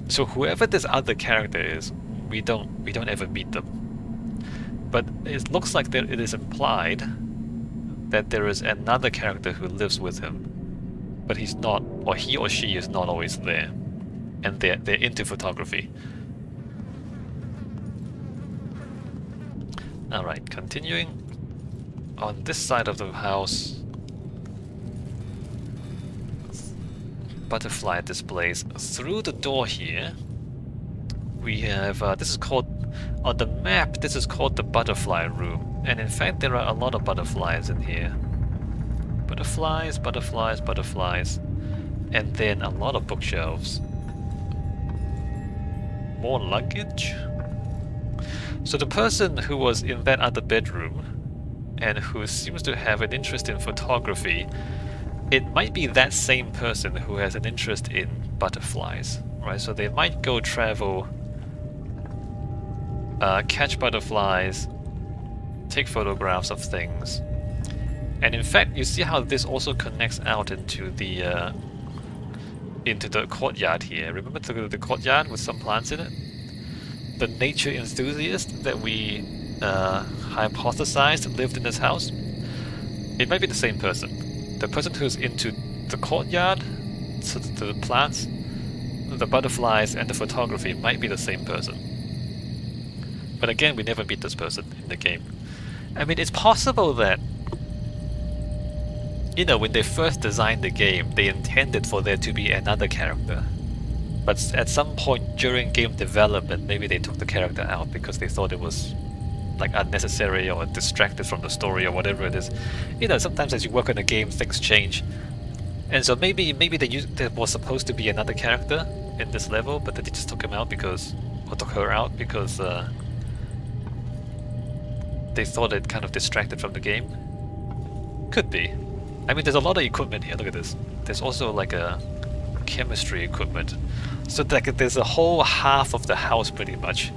So whoever this other character is, we don't ever meet them. But it looks like that it is implied that there is another character who lives with him, but he's not, or he or she is not always there, and they're into photography. All right, continuing on this side of the house. Butterfly displays. Through the door here, we have, this is called, on the map, this is called the butterfly room. And in fact, there are a lot of butterflies in here. Butterflies, butterflies, butterflies. And then a lot of bookshelves. More luggage. So the person who was in that other bedroom, and who seems to have an interest in photography, it might be that same person who has an interest in butterflies, right? So they might go travel, catch butterflies, take photographs of things. And in fact, you see how this also connects out into the courtyard here. Remember the courtyard with some plants in it? The nature enthusiast that we hypothesized lived in this house? It might be the same person. The person who's into the courtyard, so the plants, the butterflies, and the photography might be the same person. But again, we never meet this person in the game. I mean, it's possible that, you know, when they first designed the game, they intended for there to be another character. But at some point during game development, maybe they took the character out because they thought it was like unnecessary or distracted from the story or whatever it is. You know, sometimes as you work on a game, things change. And so maybe there was supposed to be another character in this level, but they just took him out because, or took her out because they thought it kind of distracted from the game. Could be. I mean, there's a lot of equipment here. Look at this. There's also like a chemistry equipment. So like there's a whole half of the house pretty much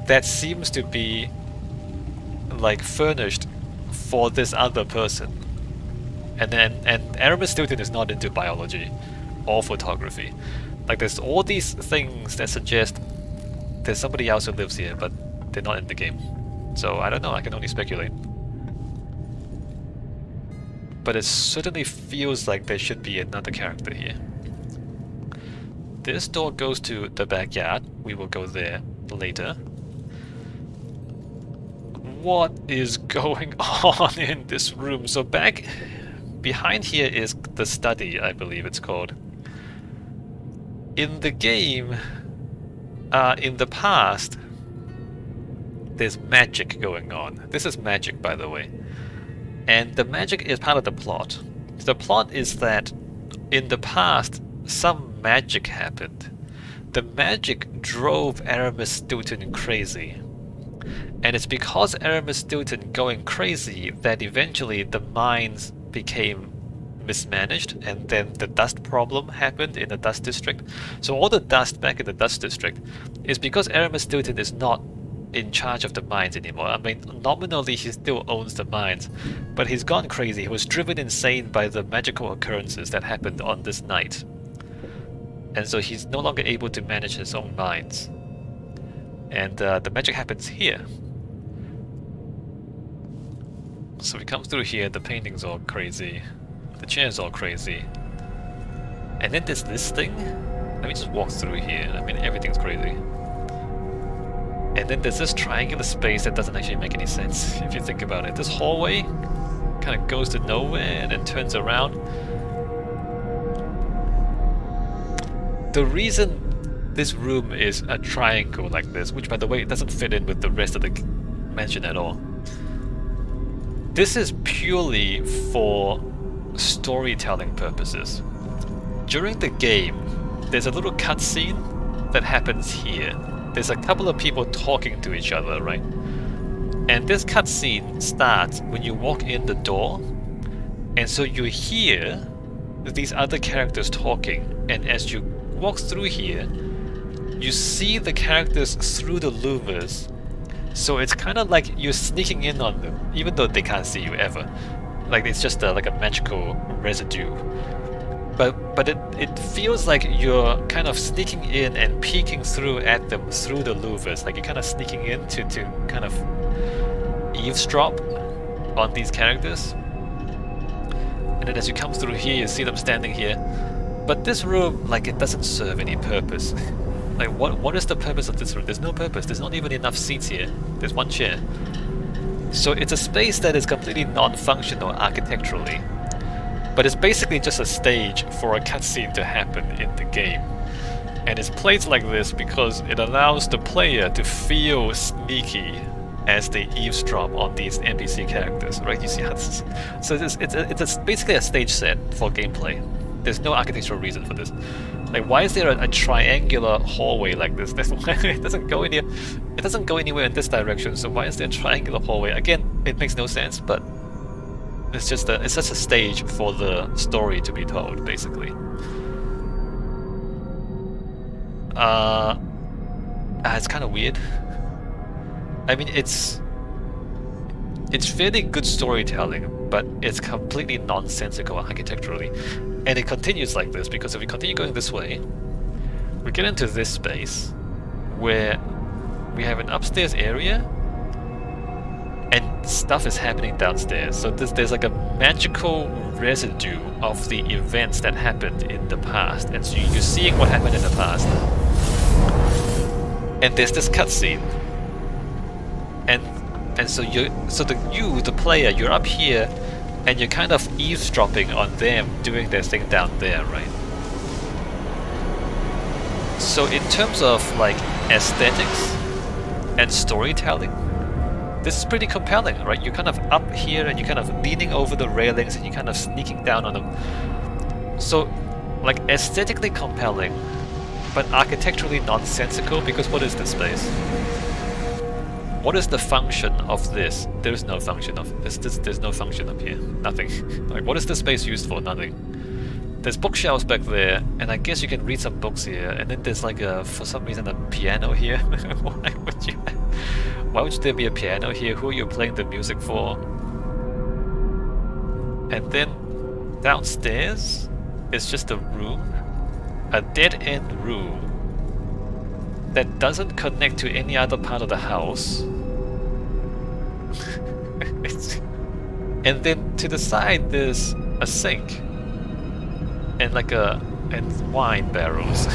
that seems to be like furnished for this other person. And Aramis Stilton is not into biology or photography. Like there's all these things that suggest there's somebody else who lives here, but they're not in the game. So I don't know, I can only speculate. But it certainly feels like there should be another character here. This door goes to the backyard. We will go there later. What is going on in this room? So back behind here is the study, I believe it's called. In the game, in the past, there's magic going on. This is magic, by the way. And the magic is part of the plot. The plot is that in the past, some magic happened. The magic drove Aramis Stilton crazy. And it's because Aramis Stilton going crazy that eventually the mines became mismanaged, and then the dust problem happened in the dust district. So all the dust back in the dust district is because Aramis Stilton is not in charge of the mines anymore. I mean, nominally he still owns the mines, but he's gone crazy. He was driven insane by the magical occurrences that happened on this night. And so he's no longer able to manage his own mines. And the magic happens here. So we come through here, the painting's all crazy, the chair's all crazy. And then there's this thing. Let me just walk through here. I mean, everything's crazy. And then there's this triangular space that doesn't actually make any sense if you think about it. This hallway kind of goes to nowhere and then turns around. The reason this room is a triangle like this, which by the way it doesn't fit in with the rest of the mansion at all. This is purely for storytelling purposes. During the game, there's a little cutscene that happens here. There's a couple of people talking to each other, right? And this cutscene starts when you walk in the door, and so you hear these other characters talking, and as you walk through here, you see the characters through the louvers. So it's kind of like you're sneaking in on them, even though they can't see you ever. Like it's just like a magical residue. But it feels like you're kind of sneaking in and peeking through at them through the louvers. Like you're kind of sneaking in to kind of eavesdrop on these characters. And then as you come through here, you see them standing here. But this room, like, it doesn't serve any purpose. Like, what is the purpose of this room? There's no purpose. There's not even enough seats here. There's one chair. So it's a space that is completely non-functional architecturally. But it's basically just a stage for a cutscene to happen in the game. And it's placed like this because it allows the player to feel sneaky as they eavesdrop on these NPC characters, right? You see how this is? So it's basically a stage set for gameplay. There's no architectural reason for this. Like, why is there a triangular hallway like this? It doesn't go anywhere. It doesn't go anywhere in this direction. So why is there a triangular hallway? Again, it makes no sense. But it's just a stage for the story to be told, basically. It's kind of weird. I mean, it's fairly good storytelling, but it's completely nonsensical architecturally. And it continues like this, because if we continue going this way, we get into this space where we have an upstairs area and stuff is happening downstairs. So there's like a magical residue of the events that happened in the past. And so you're seeing what happened in the past. And there's this cutscene. And so the player, you're up here and you're kind of eavesdropping on them doing their thing down there, right? So in terms of like aesthetics and storytelling, this is pretty compelling, right? You're kind of up here and you're kind of leaning over the railings and you're kind of sneaking down on them. So like aesthetically compelling, but architecturally nonsensical, because what is this space? What is the function of this? There's no function of this. There's no function up here. Nothing. Like, what is this space used for? Nothing. There's bookshelves back there, and I guess you can read some books here. And then there's like for some reason, a piano here. Why would there be a piano here? Who are you playing the music for? And then downstairs is just a room, a dead-end room that doesn't connect to any other part of the house. And then to the side there's a sink and like and wine barrels.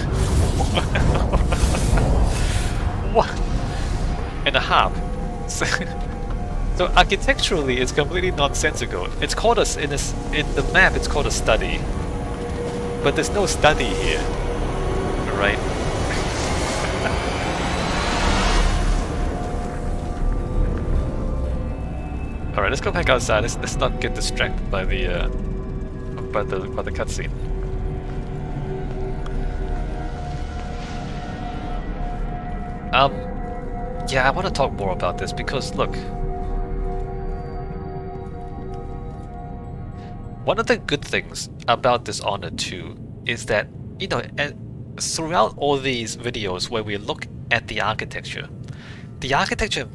What? And a harp. So architecturally it's completely nonsensical. It's called in the map it's called a study, but there's no study here, right? Alright, let's go back outside. Let's not get distracted by the cutscene. Yeah, I want to talk more about this because look, one of the good things about Dishonored 2 is that, you know, throughout all these videos where we look at the architecture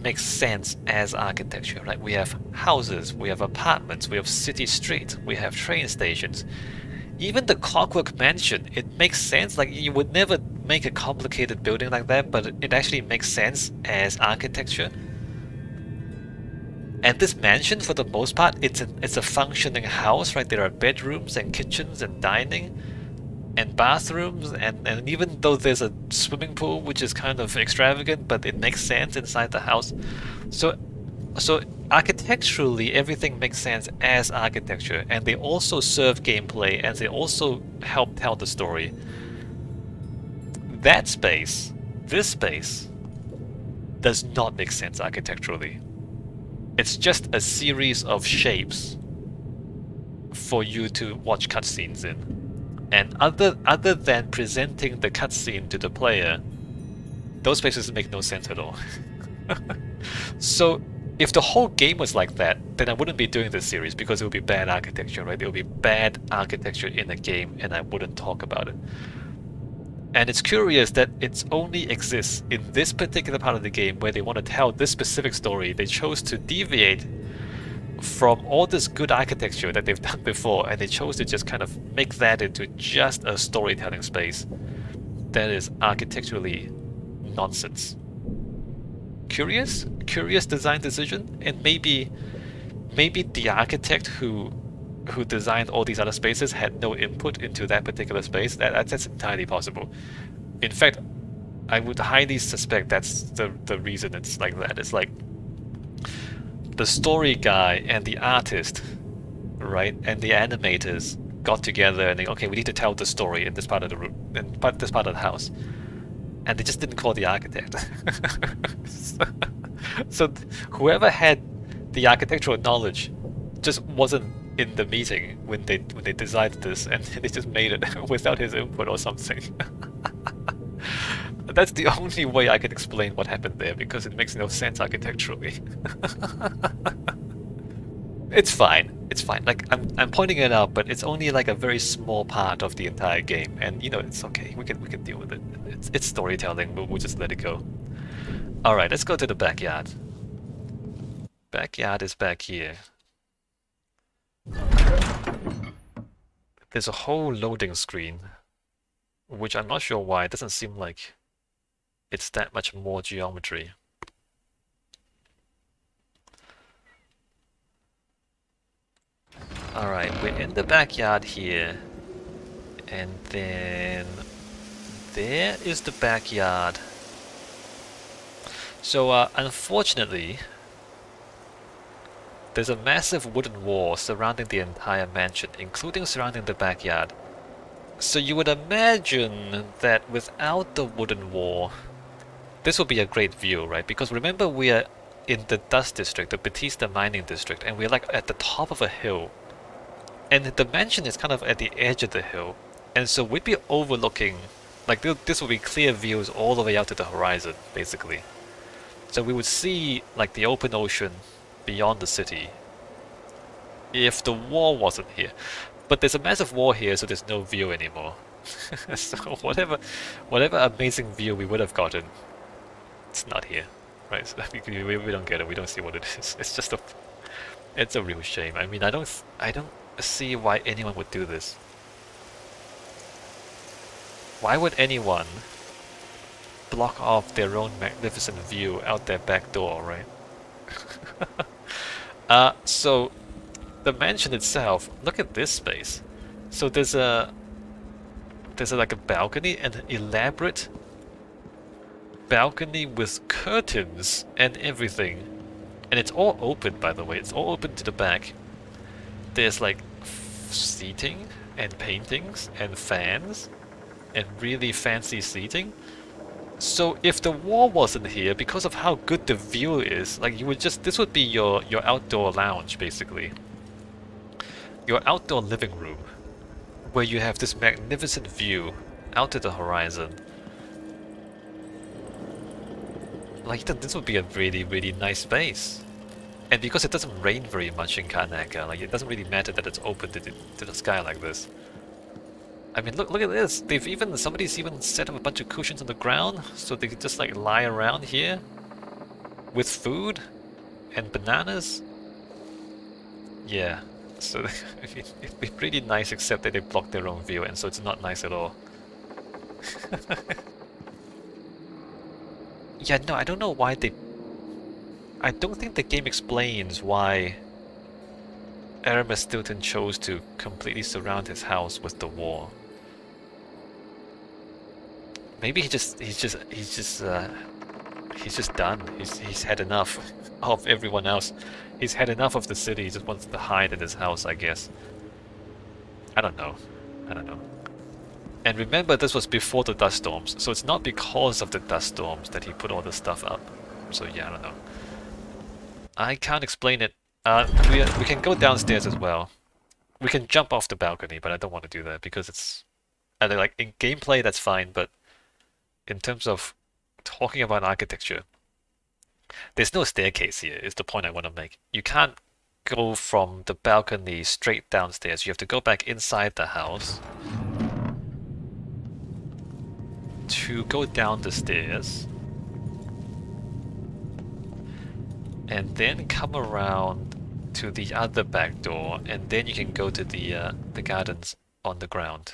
makes sense as architecture, right? We have houses, we have apartments, we have city streets, we have train stations. Even the Clockwork Mansion, it makes sense. Like, you would never make a complicated building like that, but it actually makes sense as architecture. And this mansion, for the most part, it's a functioning house, right? There are bedrooms and kitchens and dining and bathrooms, and even though there's a swimming pool, which is kind of extravagant, but it makes sense inside the house. So architecturally, everything makes sense as architecture, and they also serve gameplay, and they also help tell the story. That space, this space, does not make sense architecturally. It's just a series of shapes for you to watch cutscenes in. And other than presenting the cutscene to the player, those spaces make no sense at all. So if the whole game was like that, then I wouldn't be doing this series, because it would be bad architecture, right? It would be bad architecture in a game, and I wouldn't talk about it. And it's curious that it only exists in this particular part of the game where they want to tell this specific story. They chose to deviate from all this good architecture that they've done before, and they chose to just kind of make that into just a storytelling space that is architecturally nonsense. Curious? Curious design decision? And maybe the architect who designed all these other spaces had no input into that particular space. That's entirely possible. In fact, I would highly suspect that's the reason it's like that. It's like the story guy and the artist, right, and the animators got together and they, okay, we need to tell the story in this part of the room, in this part of the house, and they just didn't call the architect. so whoever had the architectural knowledge just wasn't in the meeting when they decided this, and they just made it without his input or something. That's the only way I can explain what happened there, because it makes no sense architecturally. It's fine. It's fine. Like I'm pointing it out, but it's only like a very small part of the entire game, and you know, it's okay. We can deal with it. It's storytelling. We'll just let it go. All right, let's go to the backyard. Backyard is back here. There's a whole loading screen, which I'm not sure why. It doesn't seem like it's that much more geometry. Alright, we're in the backyard here, and then there is the backyard. So unfortunately, there's a massive wooden wall surrounding the entire mansion, including surrounding the backyard. So you would imagine that without the wooden wall, this will be a great view, right? Because remember, we are in the Dust District, the Batista Mining District, and we're like at the top of a hill. And the mansion is kind of at the edge of the hill. And so we'd be overlooking, like this would be clear views all the way out to the horizon, basically. So we would see like the open ocean beyond the city if the wall wasn't here. But there's a massive wall here, so there's no view anymore. So whatever amazing view we would have gotten, it's not here, right? So we don't get it. We don't see what it is. It's just it's a real shame. I mean, I don't see why anyone would do this. Why would anyone block off their own magnificent view out their back door, right? So the mansion itself, look at this space. So there's like a balcony, an elaborate balcony with curtains and everything. And it's all open, by the way. It's all open to the back. There's like seating and paintings and fans and really fancy seating. So if the wall wasn't here, because of how good the view is, like you would just, this would be your outdoor lounge, basically. Your outdoor living room, where you have this magnificent view out to the horizon. Like, this would be a really, really nice space. And because it doesn't rain very much in Karnaca, like it doesn't really matter that it's open to the sky like this. I mean, look at this. Somebody's even set up a bunch of cushions on the ground so they could just like lie around here with food and bananas. Yeah, so it'd be pretty nice, except that they block their own view, and so it's not nice at all. Yeah, no, I don't know why they... I don't think the game explains why Aramis Stilton chose to completely surround his house with the wall. Maybe he's just done. He's had enough of everyone else. He's had enough of the city. He just wants to hide in his house, I guess. I don't know. I don't know. And remember, this was before the dust storms, so it's not because of the dust storms that he put all this stuff up. So yeah, I don't know. I can't explain it. We can go downstairs as well. We can jump off the balcony, but I don't want to do that because it's... like, in gameplay, that's fine, but in terms of talking about architecture, there's no staircase here, is the point I want to make. You can't go from the balcony straight downstairs. You have to go back inside the house to go down the stairs and then come around to the other back door, and then you can go to the gardens on the ground.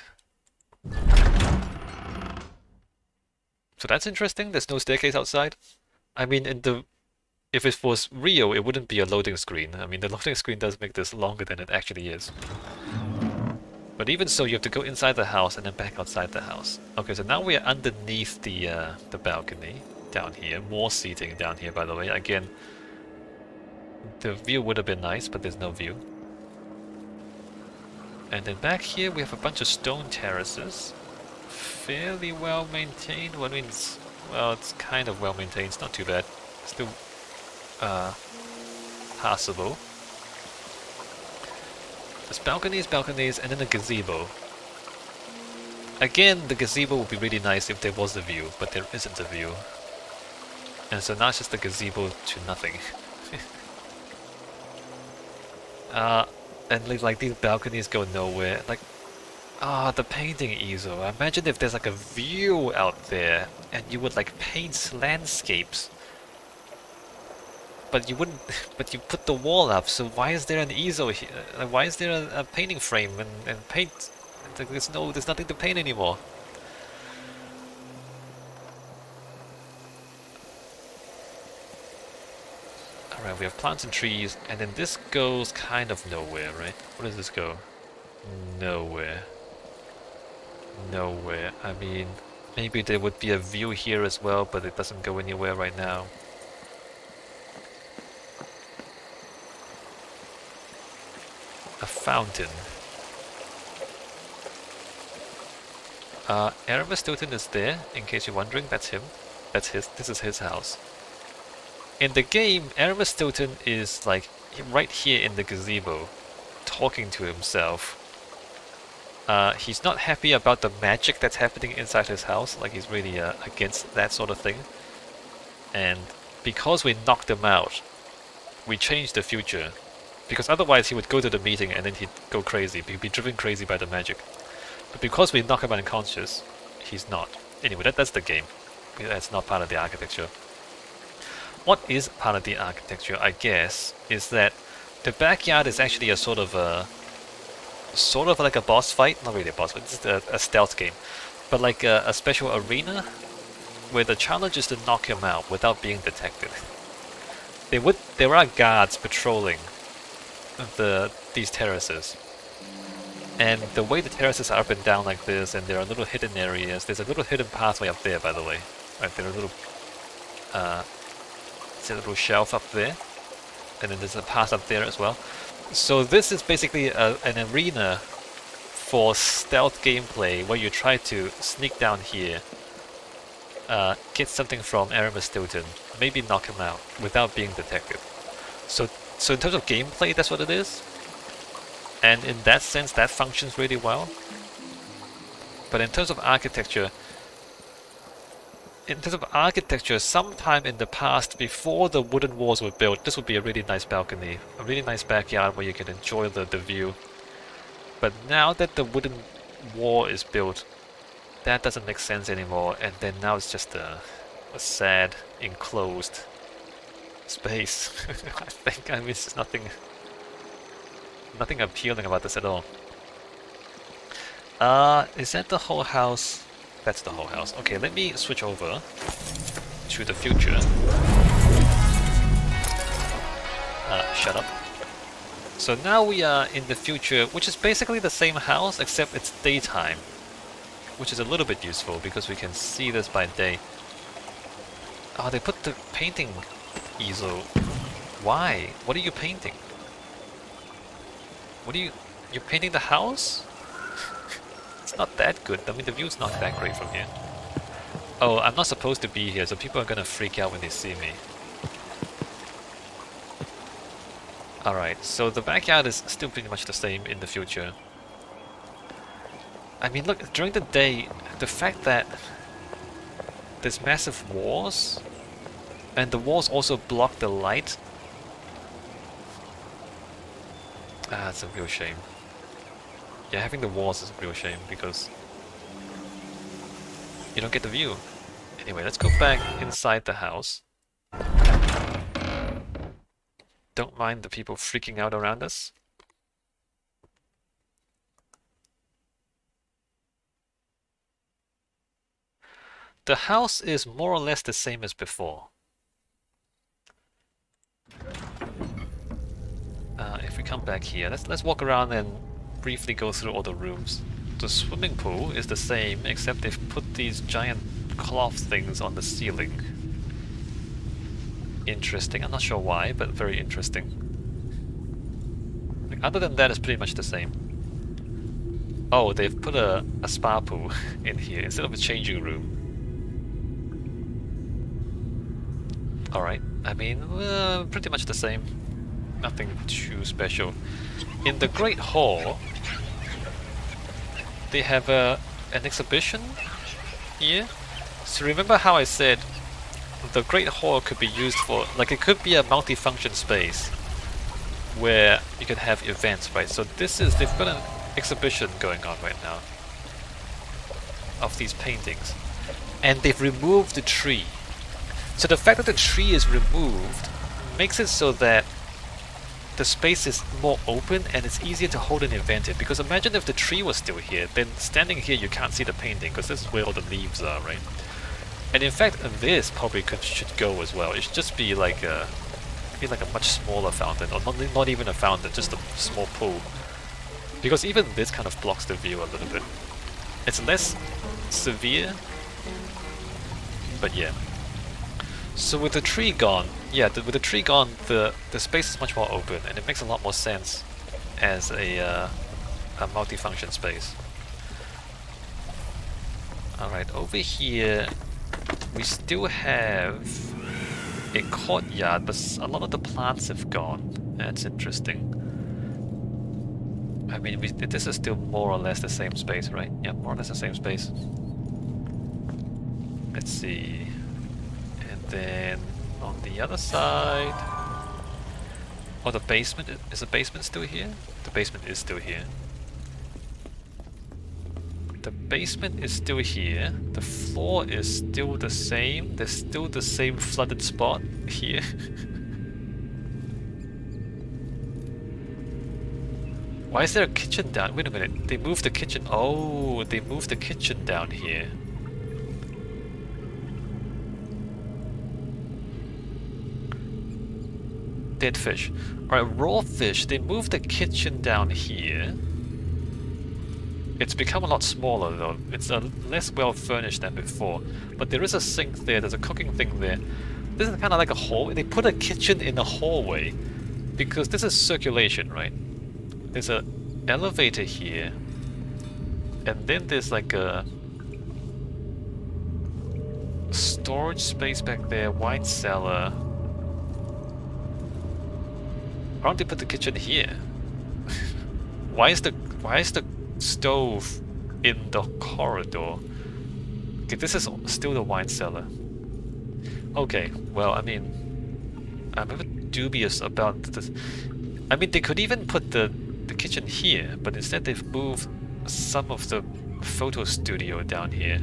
So that's interesting. There's no staircase outside. I mean, if it was real, it wouldn't be a loading screen. I mean, the loading screen does make this longer than it actually is. But even so, you have to go inside the house and then back outside the house. Okay, so now we are underneath the balcony down here. More seating down here, by the way. Again, the view would have been nice, but there's no view. And then back here we have a bunch of stone terraces. Fairly well maintained. Well, I mean, well, it's kind of well maintained. It's not too bad. Still passable. There's balconies, and then a gazebo. Again, the gazebo would be really nice if there was a view, but there isn't a view. And so now it's just a gazebo to nothing. And like these balconies go nowhere. Like, the painting easel. Imagine if there's like a view out there, and you would like paint landscapes. But you wouldn't. But you put the wall up. So why is there an easel here? Why is there a painting frame and paint? There's nothing to paint anymore. Alright, we have plants and trees, and then this goes kind of nowhere, right? Where does this go? Nowhere. Nowhere. I mean, maybe there would be a view here as well, but it doesn't go anywhere right now. A fountain. Aramis Stilton is there, in case you're wondering. That's him. This is his house. In the game, Aramis Stilton is like right here in the gazebo, talking to himself. He's not happy about the magic that's happening inside his house, like he's really against that sort of thing. And because we knocked him out, we changed the future. Because otherwise he would go to the meeting and then he'd go crazy, he'd be driven crazy by the magic. But because we knock him unconscious, he's not. Anyway, that's the game. That's not part of the architecture. What is part of the architecture, I guess, is that the backyard is actually a sort of like a boss fight. Not really a boss fight, it's a stealth game. But like a special arena where the challenge is to knock him out without being detected. There are guards patrolling these terraces. And the way the terraces are up and down like this, and there are little hidden areas. There's a little hidden pathway up there, by the way. Right, there are little there's a little shelf up there, and then there's a path up there as well. So this is basically an arena for stealth gameplay where you try to sneak down here, get something from Aramis Stilton, maybe knock him out without being detected. So in terms of gameplay, that's what it is. And in that sense, that functions really well. But in terms of architecture, sometime in the past, before the wooden walls were built, this would be a really nice balcony, a really nice backyard where you can enjoy the view. But now that the wooden wall is built, that doesn't make sense anymore, and then now it's just a sad, enclosed space. I mean, it's nothing appealing about this at all. Is that the whole house? That's the whole house. Okay, let me switch over to the future. Shut up. So now we are in the future, which is basically the same house, except it's daytime. Which is a little bit useful, because we can see this by day. Oh, they put the painting easel. Why? What are you painting? What are you... You're painting the house? It's not that good. I mean, the view's not that great from here. Oh, I'm not supposed to be here, so people are gonna freak out when they see me. Alright, so the backyard is still pretty much the same in the future. I mean, look, during the day, the fact that there's massive walls, and the walls also block the light. Ah, it's a real shame. Yeah, having the walls is a real shame, because you don't get the view. Anyway, let's go back inside the house. Don't mind the people freaking out around us. The house is more or less the same as before. If we come back here, let's walk around and briefly go through all the rooms. The swimming pool is the same, except they've put these giant cloth things on the ceiling. Interesting. I'm not sure why, but very interesting. Like, other than that, it's pretty much the same. Oh, they've put a spa pool in here instead of a changing room. Alright, I mean, pretty much the same. Nothing too special. In the Great Hall, they have an exhibition here. So remember how I said the Great Hall could be used for, like, it could be a multi-function space where you can have events, right? So this is, they've got an exhibition going on right now of these paintings, and they've removed the tree. So the fact that the tree is removed makes it so that the space is more open and it's easier to hold an event in. Because imagine if the tree was still here, then standing here you can't see the painting because this is where all the leaves are, right? And in fact, this probably should go as well. It should just be like a much smaller fountain, or not even a fountain, just a small pool. Because even this kind of blocks the view a little bit. It's less severe, but yeah. So with the tree gone, with the tree gone, the space is much more open, and it makes a lot more sense as a multi-function space. Alright, over here we still have a courtyard, but a lot of the plants have gone. That's interesting. I mean, this is still more or less the same space, right? Yeah, more or less the same space. Let's see. And then on the other side... Oh, the basement? Is the basement still here? The basement is still here. The basement is still here. The floor is still the same. There's still the same flooded spot here. Why is there a kitchen down? Wait a minute. They moved the kitchen. Oh, they moved the kitchen down here. Dead fish. Alright, raw fish. They moved the kitchen down here. It's become a lot smaller though. It's less well furnished than before. But there is a sink there, there's a cooking thing there. This is kind of like a hallway. They put a kitchen in a hallway because this is circulation, right? There's an elevator here. And then there's like a storage space back there, wine cellar. Why don't they put the kitchen here? Why is the stove in the corridor? Okay, this is still the wine cellar. Okay, well, I mean, I'm a bit dubious about this. I mean, they could even put the kitchen here, but instead they've moved some of the photo studio down here.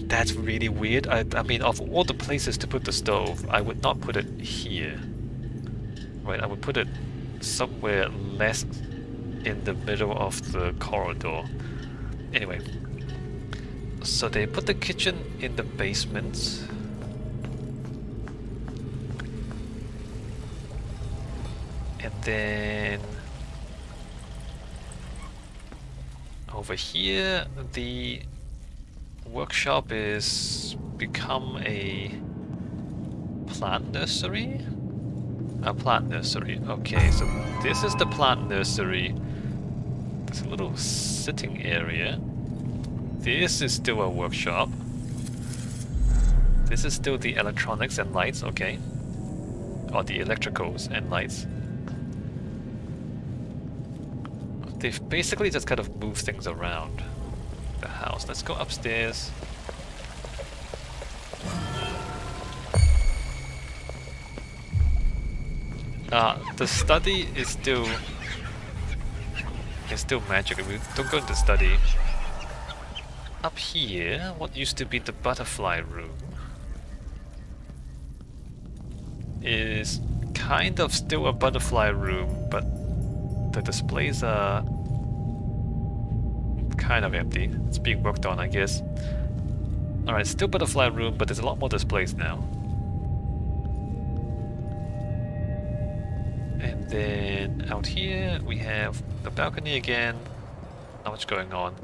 That's really weird. I mean, of all the places to put the stove, I would not put it here. Right, I would put it somewhere less in the middle of the corridor. Anyway, so they put the kitchen in the basement. And then over here the workshop is become a plant nursery? A plant nursery. Okay, so this is the plant nursery. There's a little sitting area. This is still a workshop. This is still the electronics and lights, okay. Or the electricals and lights. They've basically just kind of moved things around the house. Let's go upstairs. The study is still magic. We don't go into study. Up here, what used to be the butterfly room is kind of still a butterfly room, but the displays are kind of empty. It's being worked on, I guess. Alright, still butterfly room, but there's a lot more displays now. And then out here we have the balcony again. Not much going on.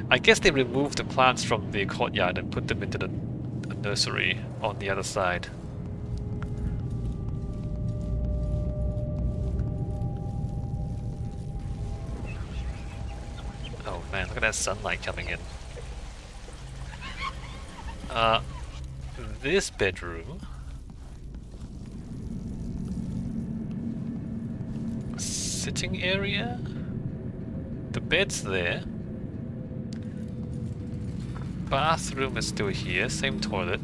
I guess they removed the plants from the courtyard and put them into the nursery on the other side. Oh man, look at that sunlight coming in. This bedroom. Sitting area? The bed's there. Bathroom is still here, same toilet.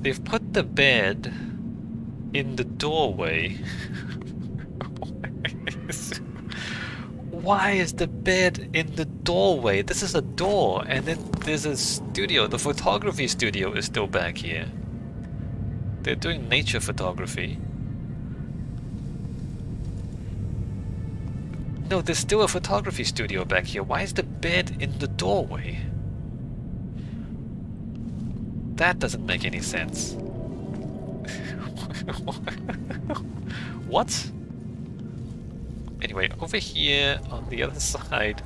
They've put the bed in the doorway. Why is the bed in the doorway? This is a door, and then there's a studio. The photography studio is still back here. They're doing nature photography. No, there's still a photography studio back here. Why is the bed in the doorway? That doesn't make any sense. What? Anyway, over here on the other side,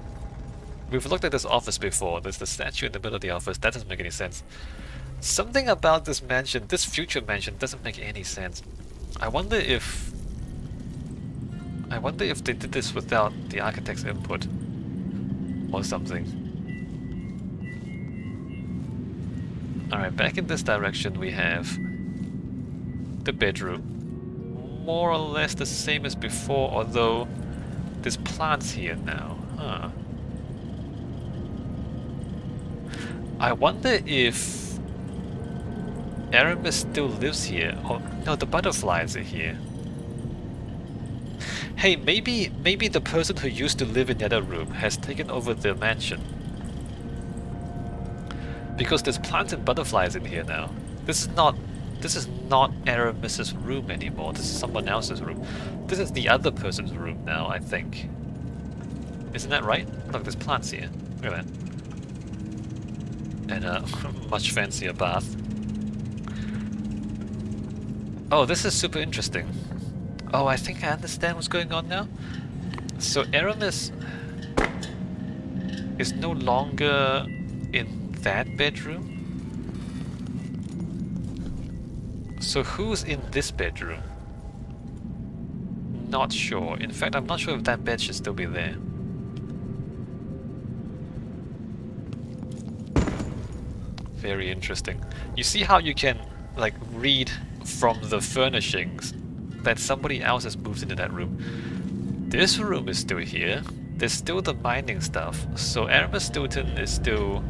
we've looked at this office before. There's the statue in the middle of the office. That doesn't make any sense. Something about this mansion, this future mansion, doesn't make any sense. I wonder if they did this without the architect's input or something. Alright, back in this direction we have the bedroom. More or less the same as before, although there's plants here now. Huh. I wonder if Aramis still lives here. Oh, no, the butterflies are here. Hey, maybe the person who used to live in the other room has taken over the mansion. Because there's plants and butterflies in here now. This is not Aramis's room anymore. This is someone else's room. This is the other person's room now, I think. Isn't that right? Look, there's plants here. Look at that. And a much fancier bath. Oh, this is super interesting. Oh, I think I understand what's going on now. So Aramis is no longer in that bedroom. So who's in this bedroom? Not sure. In fact, I'm not sure if that bed should still be there. Very interesting. You see how you can, like, read from the furnishings that somebody else has moved into that room. This room is still here. There's still the mining stuff. So Aramis Stilton is still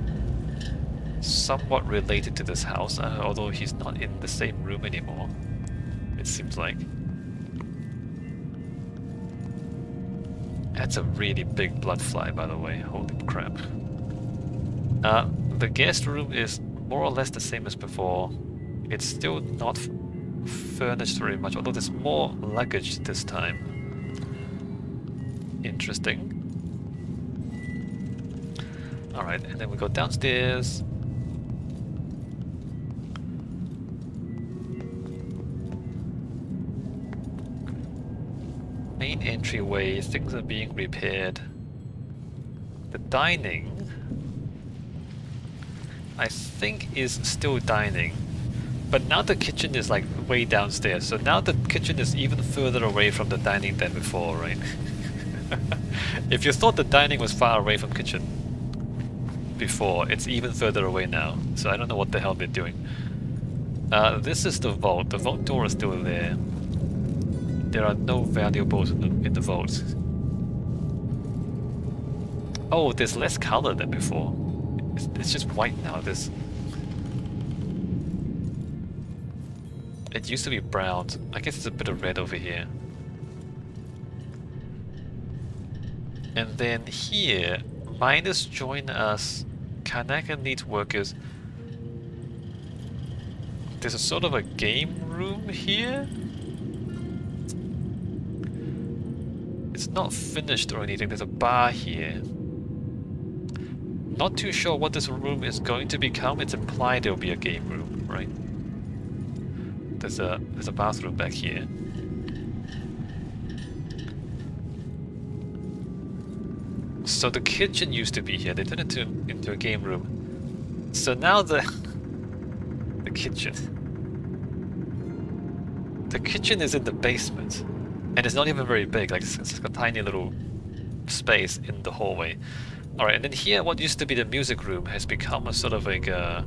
somewhat related to this house, although he's not in the same room anymore, it seems like. That's a really big blood fly, by the way. Holy crap. The guest room is more or less the same as before. It's still not furnished very much, although there's more luggage this time. Interesting. Alright, and then we go downstairs. Main entryway, things are being repaired. The dining, I think, is still dining. But now the kitchen is like way downstairs, so now the kitchen is even further away from the dining than before, right? If you thought the dining was far away from kitchen before, it's even further away now. So I don't know what the hell they're doing. This is the vault. The vault door is still there. There are no valuables in the vault. Oh, there's less color than before. It's just white now. It used to be brown. I guess it's a bit of red over here. And then here, miners join us. Karnaca needs workers. There's a sort of a game room here. It's not finished or anything. There's a bar here. Not too sure what this room is going to become. It's implied there'll be a game room, right? There's a bathroom back here. So the kitchen used to be here. They turned it into a game room. So now the kitchen. The kitchen is in the basement, and it's not even very big. Like it's a tiny little space in the hallway. All right, and then here, what used to be the music room has become a sort of like a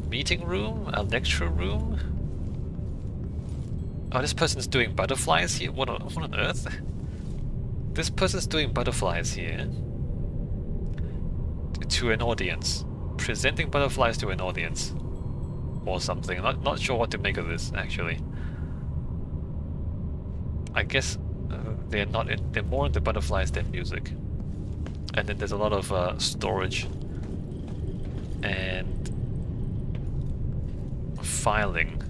meeting room, a lecture room. Oh, this person's doing butterflies here. What on earth? This person's doing butterflies here to an audience, presenting butterflies to an audience, or something. Not sure what to make of this actually. I guess they're more into butterflies than music. And then there's a lot of storage and filing.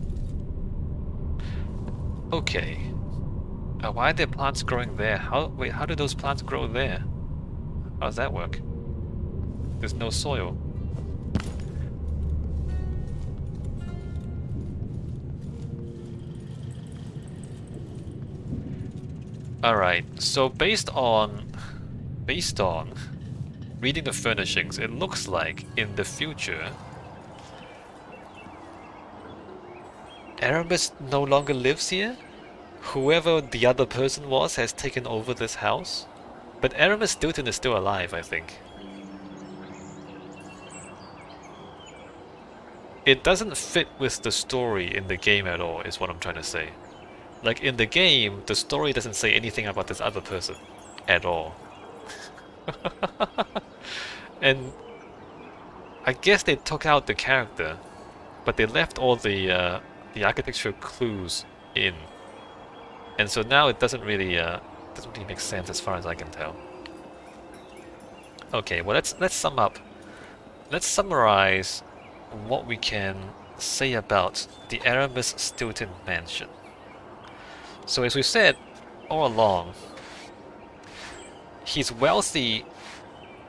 Okay. Why are there plants growing there? How do those plants grow there? How does that work? There's no soil. Alright, so based on reading the furnishings, it looks like in the future Aramis no longer lives here. Whoever the other person was has taken over this house. But Aramis Stilton is still alive, I think. It doesn't fit with the story in the game at all, is what I'm trying to say. Like, in the game, the story doesn't say anything about this other person at all. And I guess they took out the character, but they left all the architectural clues in. And so now it doesn't really make sense as far as I can tell. Okay, well let's sum up. Let's summarize what we can say about the Aramis Stilton mansion. So as we said all along, he's wealthy,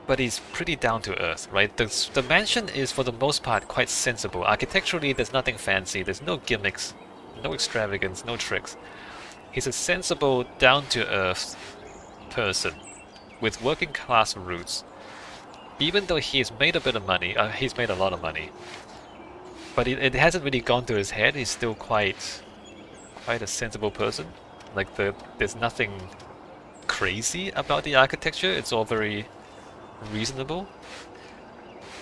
but he's pretty down to earth, right? The mansion is for the most part quite sensible. Architecturally, there's nothing fancy, there's no gimmicks, no extravagance, no tricks. He's a sensible, down-to-earth person with working-class roots. Even though he's made a bit of money, he's made a lot of money, but it hasn't really gone to his head. He's still quite a sensible person. Like there's nothing crazy about the architecture. It's all very reasonable.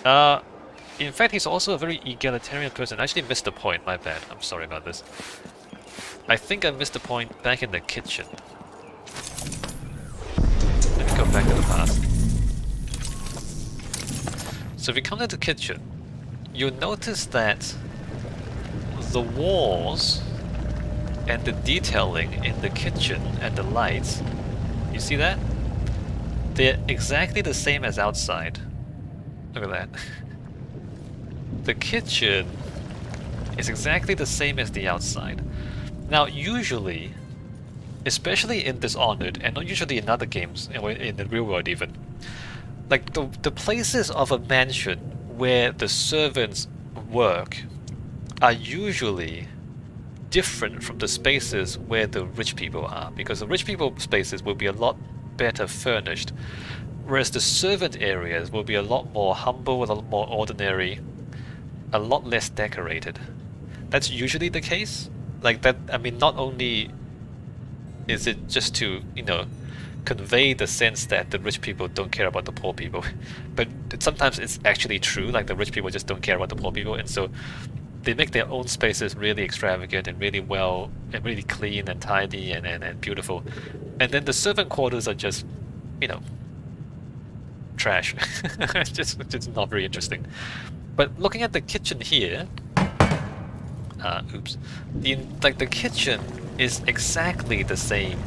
In fact, he's also a very egalitarian person. I actually missed the point. My bad. I'm sorry about this. I think I missed the point back in the kitchen. Let me go back to the past. So if you come to the kitchen, you'll notice that the walls and the detailing in the kitchen and the lights, you see that? They're exactly the same as outside. Look at that. The kitchen is exactly the same as the outside. Now, usually, especially in Dishonored, and not usually in other games, in the real world even, like the places of a mansion where the servants work are usually different from the spaces where the rich people are, because the rich people spaces will be a lot better furnished, whereas the servant areas will be a lot more humble, a lot more ordinary, a lot less decorated. That's usually the case. Like that, I mean, not only is it just to, you know, convey the sense that the rich people don't care about the poor people, but sometimes it's actually true, like the rich people just don't care about the poor people, and so they make their own spaces really extravagant and really well and really clean and tidy and beautiful. And then the servant quarters are just, you know, trash. It's just not very interesting. But looking at the kitchen here, oops, the kitchen is exactly the same,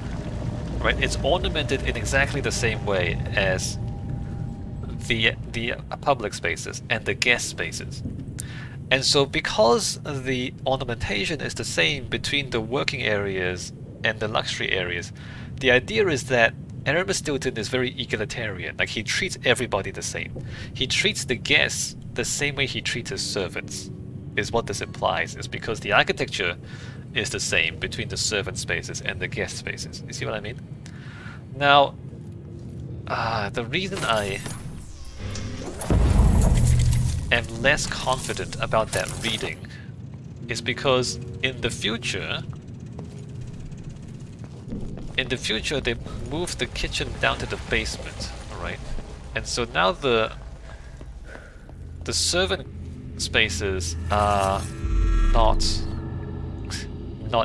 right? It's ornamented in exactly the same way as the public spaces and the guest spaces. And so because the ornamentation is the same between the working areas and the luxury areas, the idea is that Aramis Stilton is very egalitarian. Like, he treats everybody the same. He treats the guests the same way he treats his servants, is what this implies, is because the architecture is the same between the servant spaces and the guest spaces. You see what I mean? Now, the reason I am less confident about that reading is because in the future they moved the kitchen down to the basement, alright? And so now the servant spaces are not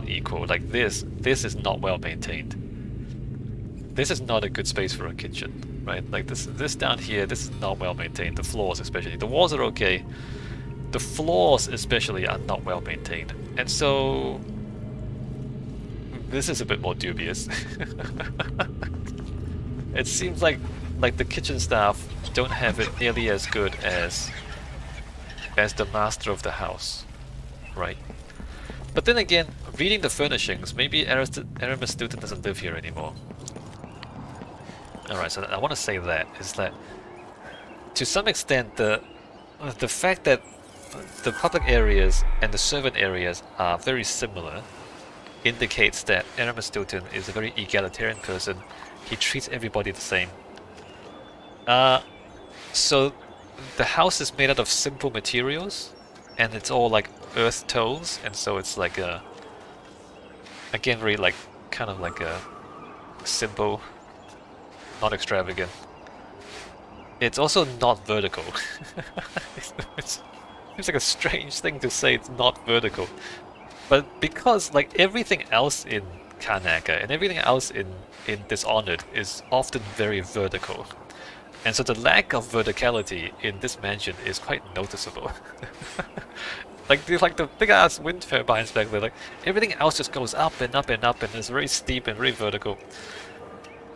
equal. Like this is not well maintained. This is not a good space for a kitchen, right? Like this down here, this is not well maintained. The floors especially. The walls are okay. The floors especially are not well maintained. And so this is a bit more dubious. It seems like the kitchen staff don't have it nearly as good as the master of the house, right? But then again, reading the furnishings, maybe Aramis Stilton doesn't live here anymore. Alright, so I want to say that is that to some extent the fact that the public areas and the servant areas are very similar indicates that Aramis Stilton is a very egalitarian person. He treats everybody the same. So the house is made out of simple materials, and it's all like earth tones, and so it's like a, again, very like kind of like a simple, not extravagant. It's also not vertical. It seems like a strange thing to say, it's not vertical. But because like everything else in Karnaca and everything else in Dishonored is often very vertical. And so the lack of verticality in this mansion is quite noticeable. like the big ass wind turbines back there, like everything else just goes up and up and up and it's very steep and very vertical.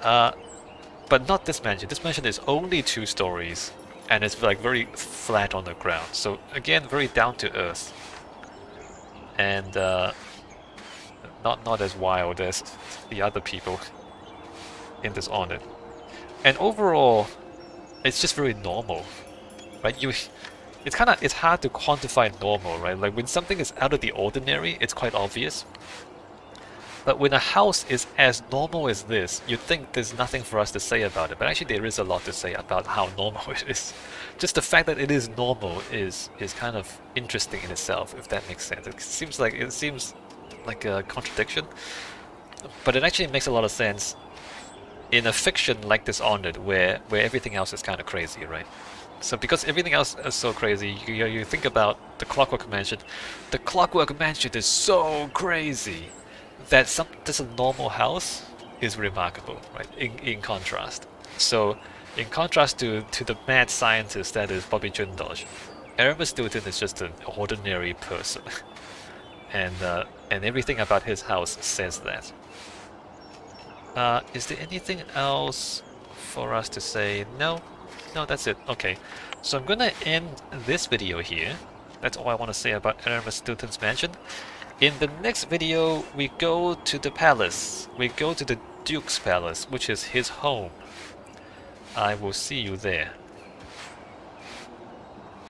But not this mansion. This mansion is only 2 stories and it's like very flat on the ground. So again, very down to earth. And not as wild as the other people in Dishonored. And overall, it's just very normal, right? It's hard to quantify normal, right? Like when something is out of the ordinary, it's quite obvious. But when a house is as normal as this, you'd think there's nothing for us to say about it. But actually there is a lot to say about how normal it is. Just the fact that it is normal is kind of interesting in itself, if that makes sense. It seems like a contradiction, but it actually makes a lot of sense in a fiction like Dishonored, where everything else is kind of crazy, right? So because everything else is so crazy, you think about the Clockwork Mansion. The Clockwork Mansion is so crazy that just a normal house is remarkable, right? In contrast. So in contrast to the mad scientist that is Bobby Jindal, Aramis Stilton is just an ordinary person. And everything about his house says that. Is there anything else for us to say? No, that's it. Okay, so I'm gonna end this video here. That's all I want to say about Aramis Stilton's mansion. In the next video, we go to the palace. We go to the Duke's palace, which is his home. I will see you there.